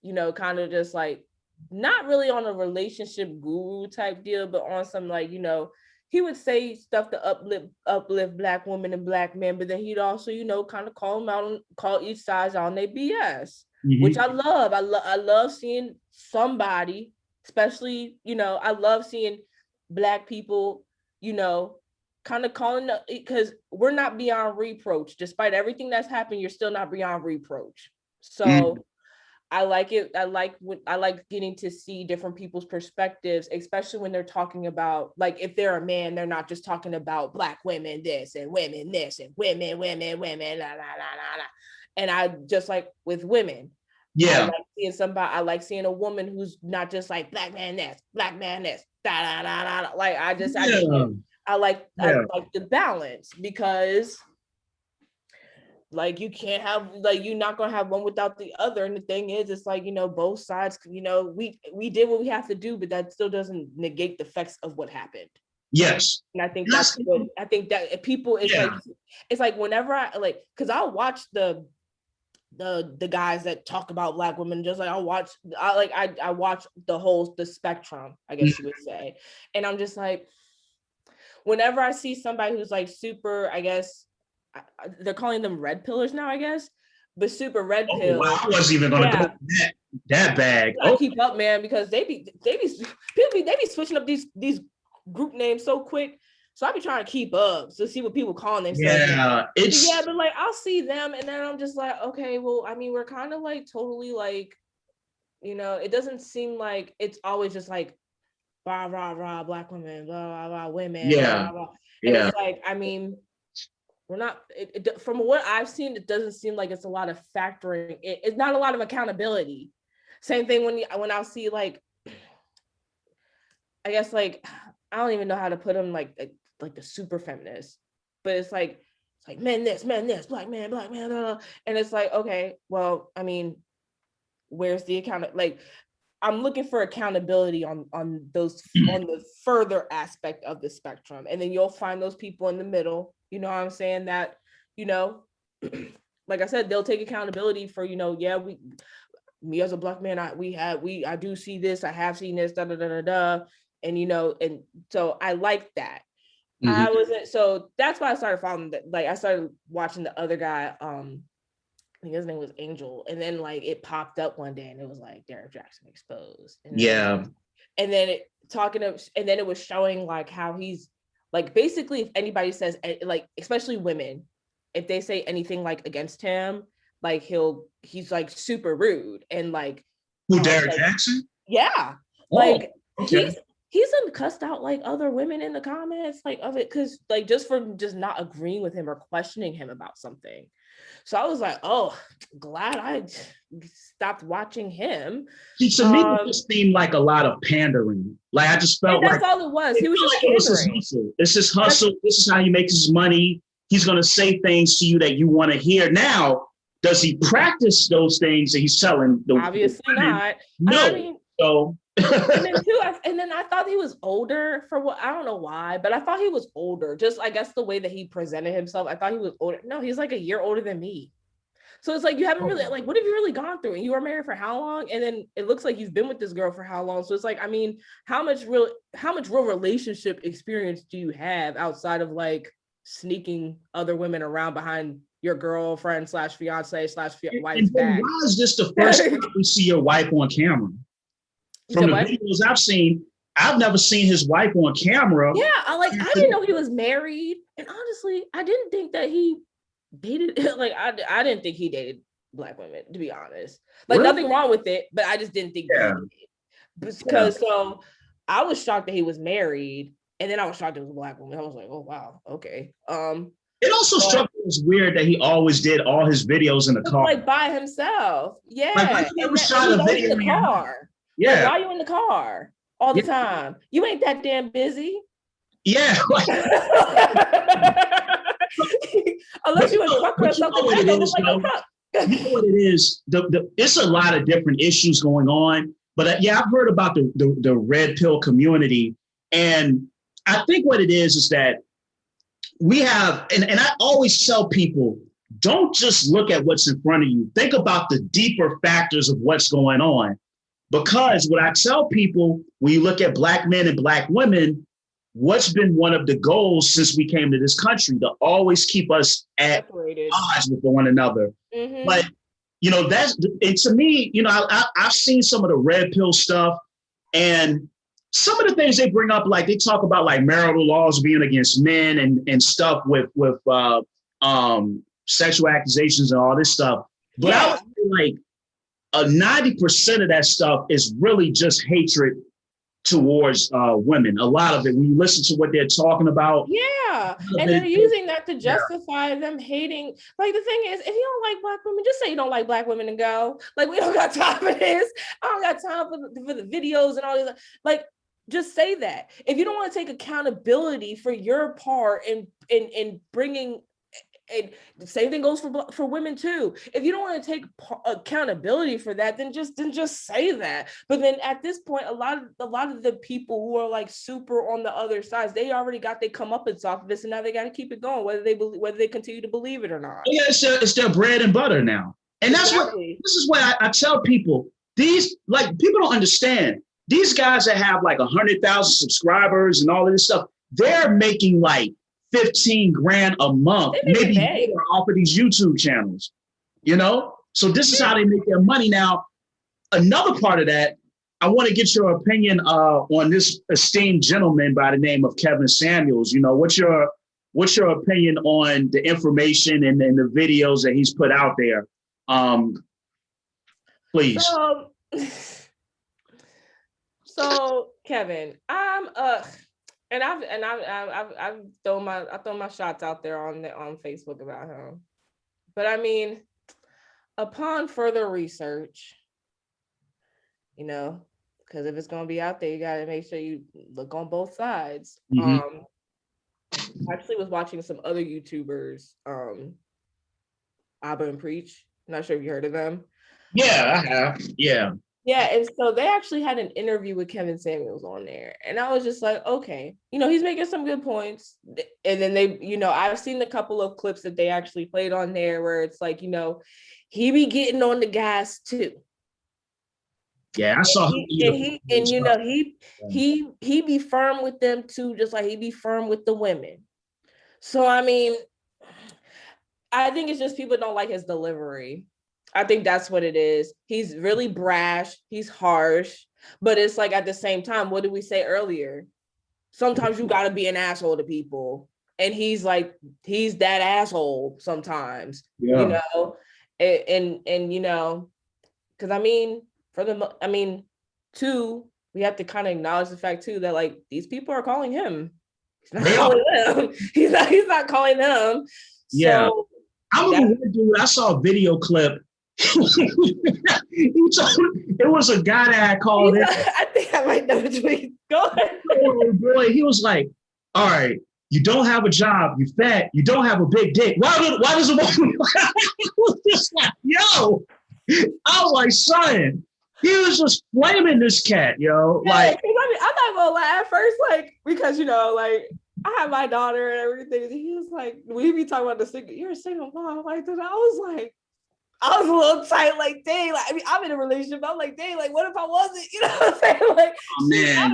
you know, kind of just like not really on a relationship guru type deal, but on some, like, you know, he would say stuff to uplift Black women and Black men, but then he'd also, you know, kind of call them out and call each side on their BS, which I love. I love seeing somebody, especially, you know, I love seeing Black people, you know, kind of calling up, because we're not beyond reproach. Despite everything that's happened, you're still not beyond reproach. So I like it. I like getting to see different people's perspectives, especially when they're talking about, like, if they're a man, they're not just talking about Black women this and women this and women, la, la, la, la. And I just like with women. I like seeing a woman who's not just like Black man this, da, da, da, da. Like, I like the balance, because like you can't have, like, you're not gonna have one without the other. And the thing is, it's like, you know, both sides, you know, we did what we have to do, but that still doesn't negate the effects of what happened.
Yes.
And I think that's good. I think that people, it's like whenever I like, because I'll watch the guys that talk about Black women, just like I watch the spectrum, I guess you would say. And I'm just like, whenever I see somebody who's like super, I guess they're calling them red pillars now, I guess, but super red pill.
Wow, I wasn't even gonna go that bag.
Keep up, man, because they be switching up these group names so quick. So I be trying to keep up to see what people calling themselves. But like I'll see them, and then I'm just like, okay, well, I mean, we're kind of like totally like, you know, it doesn't seem like it's always just like blah rah rah Black women, blah blah blah women, blah, blah. And it's like, I mean, we're not. From what I've seen, it doesn't seem like it's a lot of factoring. It's not a lot of accountability. Same thing when I'll see, like, I guess, like, I don't even know how to put them, like the super feminists, but it's like men this, Black man, blah, blah. And it's like, okay, well, I mean, where's the like, I'm looking for accountability on those on the further aspect of the spectrum, and then you'll find those people in the middle. You know what I'm saying? That, you know, like I said, they'll take accountability for, you know, me as a Black man, I do see this, I have seen this, da da da da da, and, you know, and so I like that. I wasn't, so that's why I started following that. Like, I started watching the other guy. I think his name was Angel, and then like it popped up one day, and it was like Derek Jackson exposed. And then it was showing like how he's like, basically, if anybody says, like, especially women, if they say anything like against him, like he's like super rude, and like
Derek Jackson?
Yeah. Like
okay.
he's cussed out like other women in the comments, like of it, because like just for just not agreeing with him or questioning him about something. So I was like, oh, glad I stopped watching him.
See, to me, it just seemed like a lot of pandering. Like I just
And
felt
that's
like
all it was. He was just
it was his
pandering.
hustle. It's his hustle. This is how he makes his money. He's gonna say things to you that you want to hear. Now, does he practice those things that he's telling?
Obviously not.
No.
I mean,
so
and then I thought he was older for what, I don't know why, but I thought he was older. Just I guess the way that he presented himself, I thought he was older. No, he's like a year older than me. So it's like you haven't really, like, what have you really gone through? And you were married for how long? And then it looks like you've been with this girl for how long? So it's like, I mean, how much real relationship experience do you have outside of like sneaking other women around behind your girlfriend slash fiance slash wife's back?
Why is this the first time we see your wife on camera? From the videos I've seen, I've never seen his wife on camera.
Yeah, I didn't know he was married. And honestly, I didn't think that he dated, like I didn't think he dated Black women, to be honest. Like really? Nothing wrong with it, but I just didn't think he did. Because so I was shocked that he was married, and then I was shocked it was a Black woman. I was like, oh wow, okay.
It also struck me as weird that he always did all his videos in the car,
like by himself. Yeah,
like, and shot a video
in the car. Yeah, like, why are you in the car all the time? You ain't that damn busy.
Yeah.
Unless you in truck or something. You know
what it is? It's a lot of different issues going on. But yeah, I've heard about the red pill community. And I think what it is that we have, and I always tell people, don't just look at what's in front of you. Think about the deeper factors of what's going on. Because what I tell people, when you look at Black men and Black women, what's been one of the goals since we came to this country to always keep us at odds with one another. Mm-hmm. But, you know, and to me, you know, I've seen some of the red pill stuff, and some of the things they bring up, like they talk about like marital laws being against men and stuff with sexual accusations and all this stuff. But I would say like 90% of that stuff is really just hatred towards women. A lot of it, when you listen to what they're talking about.
Yeah. And they're using that to justify them hating. Like the thing is, if you don't like Black women, just say you don't like Black women and go. Like, we don't got time for this. I don't got time for the videos and all this. Like, just say that. If you don't want to take accountability for your part in bringing, and the same thing goes for women too. If you don't want to take accountability for that, then just say that. But then at this point, a lot of the people who are like super on the other sides, they already got their comeuppance off of this, and now they got to keep it going, whether they continue to believe it or not. Yeah,
it's their bread and butter now, and this is why I tell people, these, like, people don't understand. These guys that have like 100,000 subscribers and all of this stuff, they're making like 15 grand a month, maybe more, off of these YouTube channels, you know? So this is how they make their money. Now, another part of that, I want to get your opinion on this esteemed gentleman by the name of Kevin Samuels. You know, what's your opinion on the information and the videos that he's put out there? Please.
So Kevin, and I've thrown my shots out there on Facebook about him. But I mean, upon further research, you know, because if it's gonna be out there, you gotta make sure you look on both sides. Mm-hmm. I actually was watching some other YouTubers, Abba and Preach. I'm not sure if you heard of them.
Yeah, I have. Yeah.
Yeah, and so they actually had an interview with Kevin Samuels on there. And I was just like, okay, you know, he's making some good points. And then they, you know, I've seen a couple of clips that they actually played on there where it's like, you know, he be getting on the guys too.
Yeah, I saw him.
He be firm with them too, just like he be firm with the women. So I mean, I think it's just people don't like his delivery. I think that's what it is. He's really brash. He's harsh, but it's like at the same time, what did we say earlier? Sometimes you got to be an asshole to people, and he's like, he's that asshole sometimes, you know, and you know, because I mean, two, we have to kind of acknowledge the fact too that like these people are calling him. He's not calling them. He's not calling them.
Yeah.
So
I remember one dude, I saw a video clip. It was a guy that had called him.
I think I might know which way. Go ahead.
Oh boy, he was like, all right, you don't have a job, you fat, you don't have a big dick. Why does a woman was just like, yo? I was like, son, he was just flaming this cat, yo.
Yeah,
like,
I mean, I'm not gonna lie at first, like, because like I have my daughter and everything. And he was like, we be talking about the single, you're a single mom, like that. I was a little tight, like, dang, like, I mean, I'm in a relationship. I'm like, dang, like, what if I wasn't? You know what I'm saying? Like,
oh, man,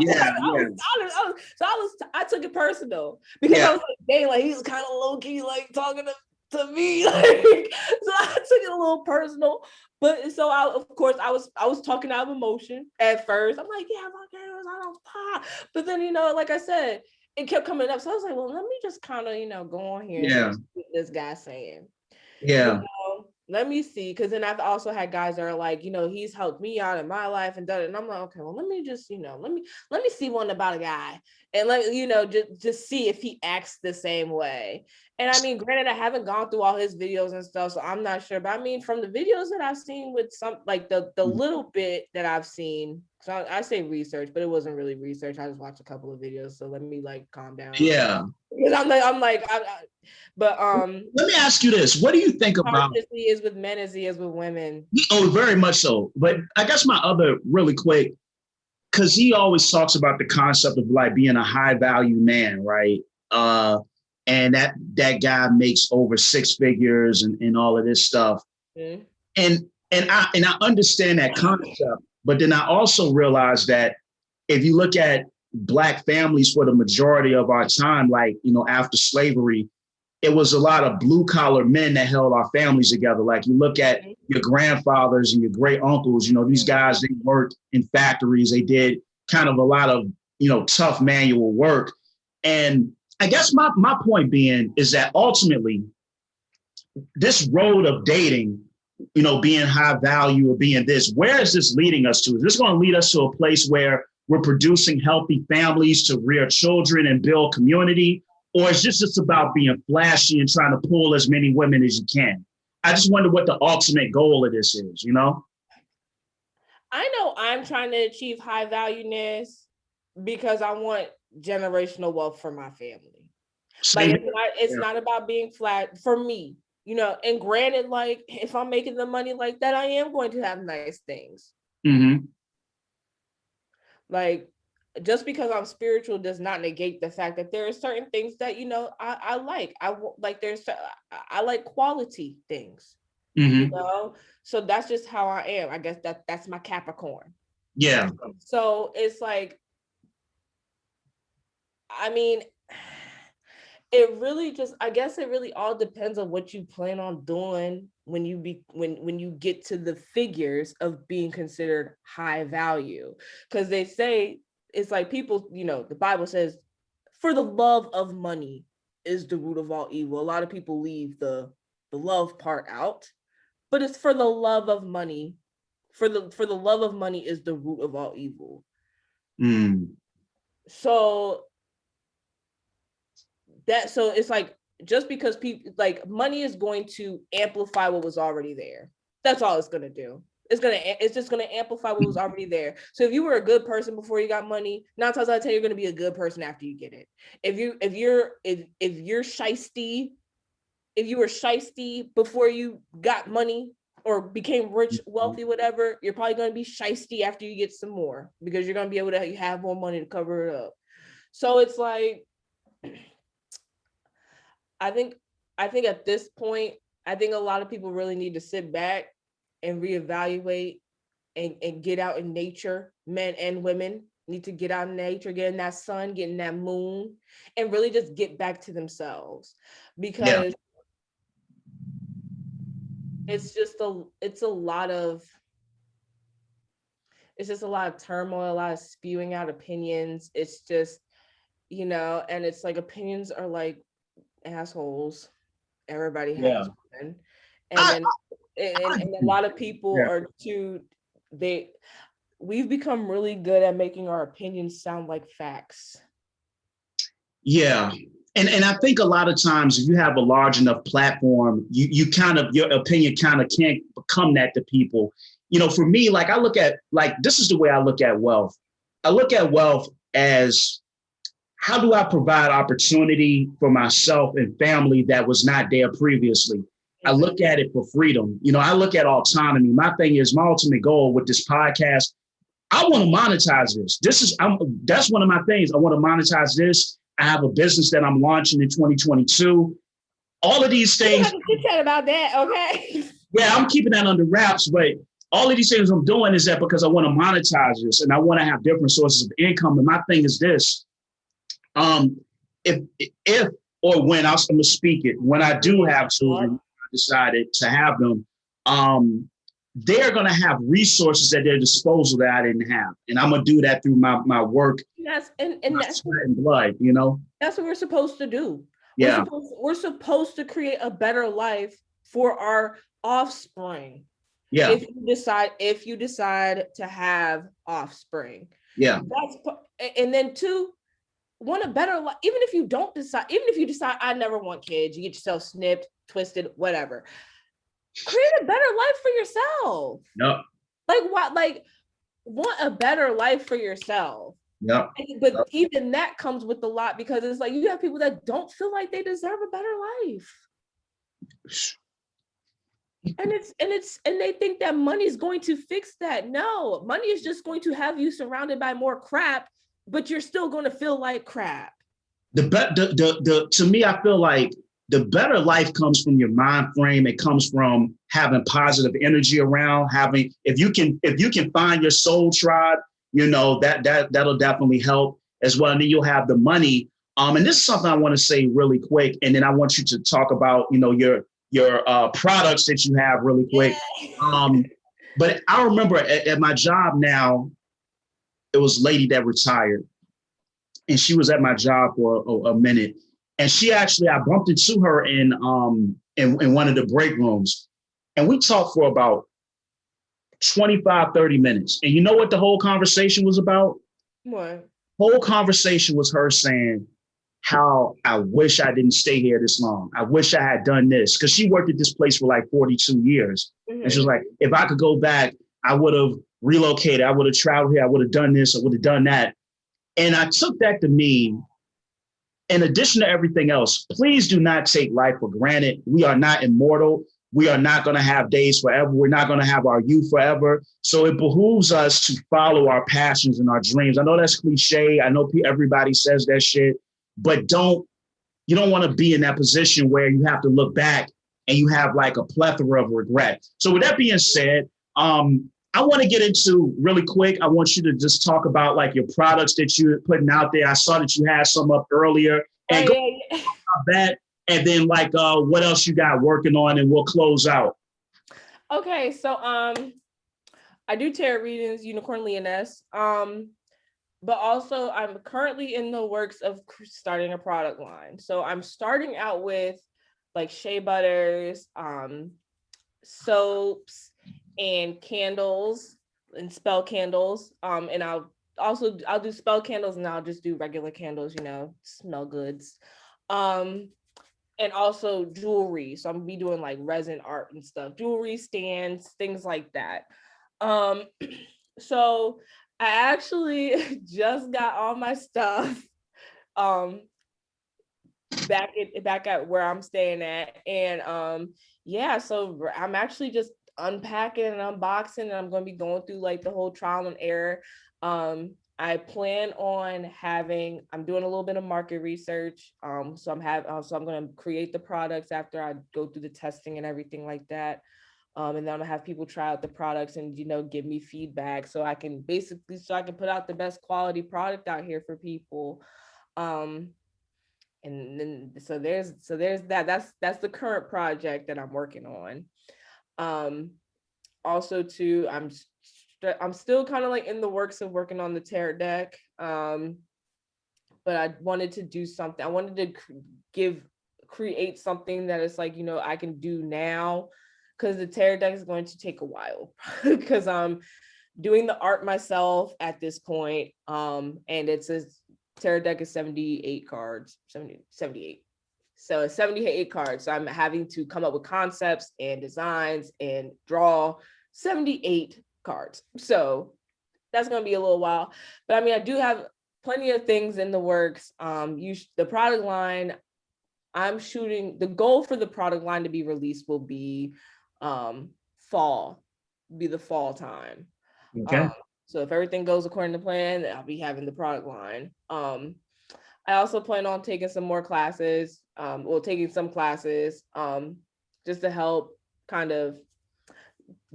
I took it personal because I was like, dang, like, he's kind of low key, like, talking to me, like, so I took it a little personal. But so of course, I was talking out of emotion at first. I'm like, yeah, my girls, I don't pop. But then, like I said, it kept coming up. So I was like, well, let me just kind of, go on here and see what this guy's saying.
Yeah.
Let me see, because then I've also had guys that are like, he's helped me out in my life and done it. And I'm like, okay, well, let me just, let me see one about a guy and just see if he acts the same way. And I mean, granted, I haven't gone through all his videos and stuff, so I'm not sure. But I mean, from the videos that I've seen with some, like the little bit that I've seen, so I say research, but it wasn't really research. I just watched a couple of videos. So let me calm down.
Yeah.
Because but
let me ask you this: what do you think about?
He is with men as he is with women.
Oh, very much so. But I guess my other really quick, because he always talks about the concept of like being a high value man, right? And that guy makes over six figures and all of this stuff. Mm-hmm. And I understand that concept, but then I also realize that if you look at Black families for the majority of our time, like, after slavery, it was a lot of blue collar men that held our families together. Like you look at your grandfathers and your great uncles, these guys, they worked in factories. They did kind of a lot of, tough manual work. And I guess my point being is that ultimately this road of dating, being high value or being this, where is this leading us to? Is this going to lead us to a place where we're producing healthy families to rear children and build community? Or is this just about being flashy and trying to pull as many women as you can? I just wonder what the ultimate goal of this is, I
know I'm trying to achieve high valueness because I want generational wealth for my family. Like it's not about being flat for me, and granted, like if I'm making the money like that, I am going to have nice things. Mm-hmm. Like, just because I'm spiritual does not negate the fact that there are certain things that, I like. I like quality things, mm-hmm. So that's just how I am. I guess that's my Capricorn.
Yeah.
So it's like, I mean, I guess it really all depends on what you plan on doing when you get to the figures of being considered high value. Because they say, it's like people, the Bible says, for the love of money is the root of all evil. A lot of people leave the love part out, but it's for the love of money. For the love of money is the root of all evil. So it's like, just because people like money is going to amplify what was already there. That's all it's going to do. It's just going to amplify what was already there. So if you were a good person before you got money, 9 times out of 10 you're going to be a good person after you get it. If you were shiesty before you got money or became rich, wealthy, whatever, you're probably going to be shiesty after you get some more, because you're going to be able to have more money to cover it up. So it's like, I think at this point, I think a lot of people really need to sit back and reevaluate and get out in nature. Men and women need to get out in nature, get in that sun, get in that moon, and really just get back to themselves, because it's just a lot of turmoil, a lot of spewing out opinions. It's just, and it's like opinions are like assholes. Everybody has one. And then and a lot of people are too, we've become really good at making our opinions sound like facts.
Yeah. And I think a lot of times if you have a large enough platform, you kind of, your opinion kind of can't become that to people. You know, for me, like I look at, like, this is the way I look at wealth. I look at wealth as, how do I provide opportunity for myself and family that was not there previously? I look at it for freedom. You know, I look at autonomy. My thing is, my ultimate goal with this podcast, I want to monetize this. That's one of my things. I want to monetize this. I have a business that I'm launching in 2022. All of these things.
You chat about that, okay?
Yeah, I'm keeping that under wraps, but all of these things I'm doing is that because I want to monetize this and I want to have different sources of income. And my thing is this. If or when I'm going to speak it, when I do have children, I decided to have them, they're going to have resources at their disposal that I didn't have. And I'm going to do that through my work.
Yes, and that's
sweat and blood, you know?
That's what we're supposed to do.
Yeah.
We're supposed to create a better life for our offspring.
Yeah.
If you decide to have offspring.
Yeah.
And then two, want a better life. Even if you decide I never want kids, you get yourself snipped, twisted, whatever. Create a better life for yourself.
Yep.
Want a better life for yourself.
Yep.
But even that comes with a lot, because it's like you have people that don't feel like they deserve a better life. And they think that money is going to fix that. No, money is just going to have you surrounded by more crap, but you're still going to feel like crap.
To me, I feel like the better life comes from your mind frame. It comes from having positive energy around, if you can find your soul tribe, you know, that'll definitely help as well. And then you'll have the money. And this is something I want to say really quick. And then I want you to talk about, you know, your products that you have really quick. But I remember at my job now, it was a lady that retired, and she was at my job for a minute. And I bumped into her in one of the break rooms, and we talked for about 25, 30 minutes. And you know what the whole conversation was about?
What?
Whole conversation was her saying how I wish I didn't stay here this long. I wish I had done this, because she worked at this place for like 42 years. Mm-hmm. And she was like, if I could go back, I would have relocated. I would have traveled here. I would have done this. I would have done that. And I took that to mean, in addition to everything else, please do not take life for granted. We are not immortal. We are not going to have days forever. We're not going to have our youth forever. So it behooves us to follow our passions and our dreams. I know that's cliche. I know everybody says that shit, but you don't want to be in that position where you have to look back and you have like a plethora of regret. So with that being said, I want to get into really quick. I want you to just talk about like your products that you're putting out there. I saw that you had some up earlier, and go about that. And then like what else you got working on, and we'll close out.
Okay, so I do tarot readings, Unicorn Leoness. But also I'm currently in the works of starting a product line. So I'm starting out with like shea butters, soaps, and candles, and spell candles. And I'll do spell candles, and I'll just do regular candles, you know, smell goods. And also jewelry. So I'm gonna be doing like resin art and stuff, jewelry stands, things like that. So I actually just got all my stuff back at where I'm staying at. And yeah, so I'm actually just unpacking and unboxing, and I'm going to be going through like the whole trial and error. I plan on I'm doing a little bit of market research. So I'm going to create the products after I go through the testing and everything like that. And then I'm gonna have people try out the products and, you know, give me feedback so I can put out the best quality product out here for people. And then so there's that. That's the current project that I'm working on. Also too, I'm still kind of like in the works of working on the tarot deck. But I wanted to do something. I wanted to create something that is like, you know, I can do now, because the tarot deck is going to take a while because doing the art myself at this point. And it's a tarot deck is 78 cards, 78. So it's 78 cards. So I'm having to come up with concepts and designs and draw 78 cards. So that's going to be a little while. But I mean, I do have plenty of things in the works. The product line, I'm shooting, the goal for the product line to be released will be the fall time.
Okay.
So if everything goes according to plan, I'll be having the product line. I also plan on taking some more classes, taking some classes just to help kind of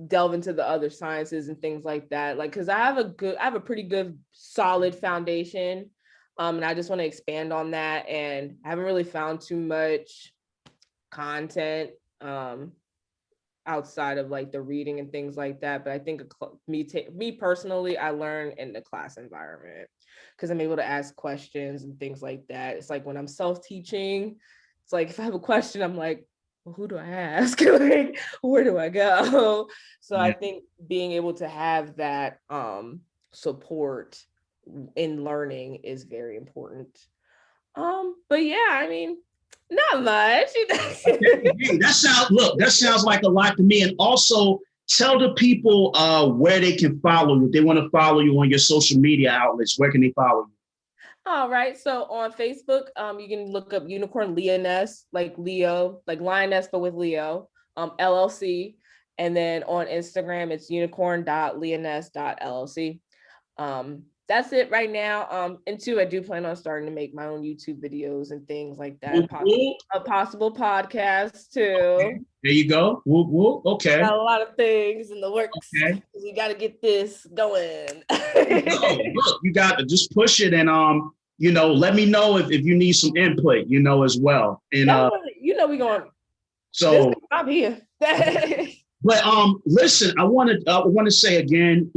delve into the other sciences and things like that. Like, cause I have a pretty good solid foundation. And I just want to expand on that. And I haven't really found too much content outside of like the reading and things like that. But I think me personally, I learn in the class environment because I'm able to ask questions and things like that. It's like when I'm self-teaching, it's like if I have a question, I'm like, well, who do I ask? Like, where do I go? So I think being able to have that support in learning is very important. But yeah, I mean, not much.
Hey, that sounds like a lot to me. And also tell the people where they can follow you. If they want to follow you on your social media outlets, where can they follow you?
All right. So on Facebook, you can look up Unicorn Leoness, like Leo, like Lioness, but with Leo, LLC. And then on Instagram, it's unicorn.leoness.llc. That's it right now. And two, I do plan on starting to make my own YouTube videos and things like that. A possible podcast too.
Okay. There you go. Whoop, whoop. Okay.
Got a lot of things in the works. Okay. We got to get this going.
Look, you got to just push it and let me know if you need some input, as well. And
we going.
So
I'm here.
But listen, I want to say again,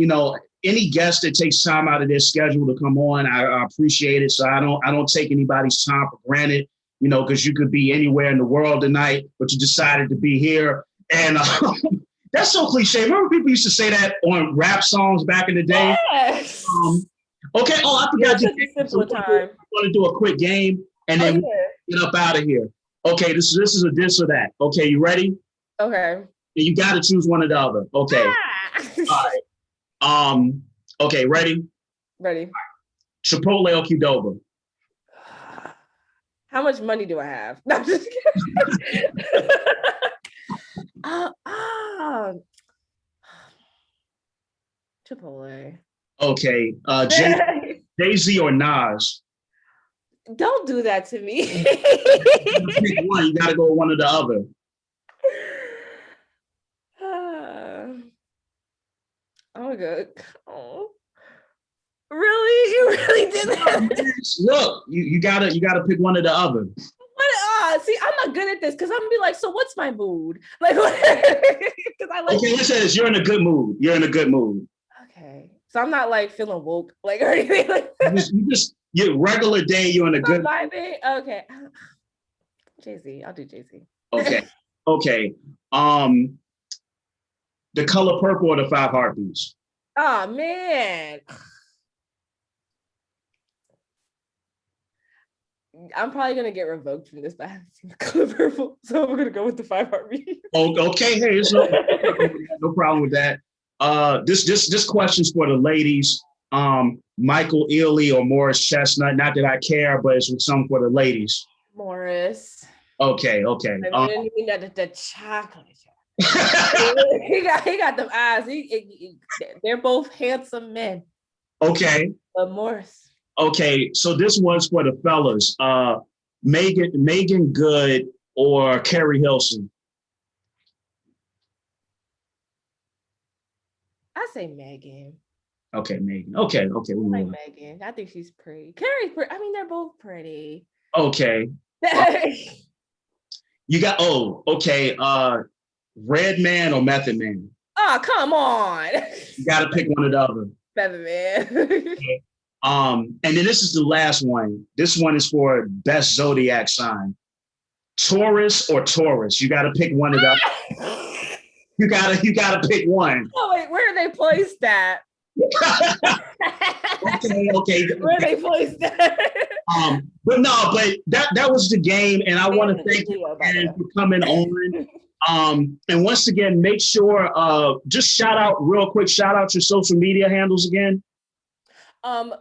any guest that takes time out of their schedule to come on, I appreciate it. So I don't take anybody's time for granted, because you could be anywhere in the world tonight, but you decided to be here. And that's so cliche. Remember people used to say that on rap songs back in the day?
Yes.
Okay. Oh, I forgot.
Just a simpler time.
I want to do a quick game and then get up out of here. Okay. This is a this or that. Okay. You ready?
Okay.
You got to choose one or the other. Okay. All right. Okay, ready?
Ready.
Chipotle or Qdoba?
How much money do I have? No, I'm just kidding. Chipotle.
Okay. Jay-Z or Nas?
Don't do that to me.
Pick one. You got to go one or the other.
Oh, good. Oh, really? You really did that?
Look, you gotta pick one or the other.
What? See, I'm not good at this because I'm gonna be like, so what's my mood? Like, because I like.
Okay, let's say this. You're in a good mood. You're in a good mood.
Okay, so I'm not like feeling woke, like or anything like that.
Your regular day. You're in a good.
Vibing. Okay. Jay-Z. I'll do Jay-Z.
Okay. Okay. The Color Purple or the 5 Heartbeats?
Oh man. I'm probably gonna get revoked from this, but I haven't seen The Color Purple, so I'm gonna go with the 5 Heartbeats.
Oh, okay. Hey, it's no problem with that. This question's for the ladies. Michael Ealy or Morris Chestnut. Not that I care, but it's some for the ladies.
Morris.
Okay.
I mean, the chocolate. he got them eyes. They're both handsome men.
Okay.
But Morris.
Okay, so this one's for the fellas. Megan Good or Carrie Hilson?
I say Megan.
Okay, Megan. Okay.
I like Megan. I think she's pretty. Carrie's pretty. I mean, they're both pretty.
Okay. You got okay. Red Man or Method Man?
Oh, come on.
You got to pick one or the other.
Method Man.
Okay. And then this is the last one. This one is for best zodiac sign. Taurus or Taurus? You got to pick one of them. You gotta pick one.
Oh wait, where are they placed at?
Okay.
Where they placed that?
But that was the game, and I want to thank you again for coming on. And once again, make sure just shout out your social media handles again.
On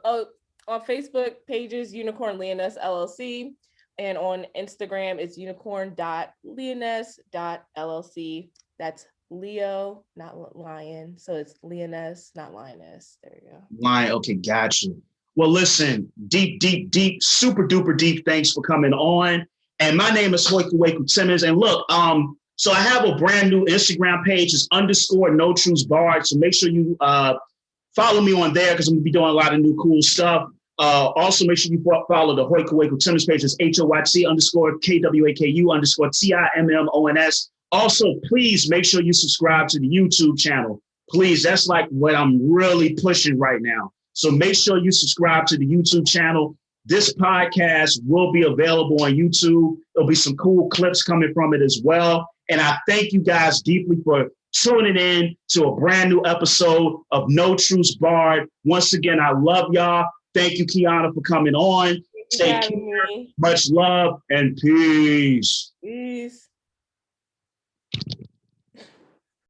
Facebook pages, Unicorn Leoness LLC, and on Instagram it's unicorn.leoness.llc. That's Leo, not lion. So it's Leoness, not lioness. There you go.
Lion. Okay, gotcha. Well, listen, deep, super duper deep. Thanks for coming on. And my name is Hoyku Timmons. And look, so I have a brand new Instagram page. It's _NoTruthsBarred. So make sure you follow me on there because I'm gonna be doing a lot of new cool stuff. Also, make sure you follow the Hoyku Timmons page. It's HOYC_KWAKU_TIMMONS. Also, please make sure you subscribe to the YouTube channel. Please, that's like what I'm really pushing right now. So make sure you subscribe to the YouTube channel. This podcast will be available on YouTube. There'll be some cool clips coming from it as well. And I thank you guys deeply for tuning in to a brand new episode of No Truths Barred. Once again, I love y'all. Thank you, Kiana, for coming on. Take care. Much love and peace.
Peace.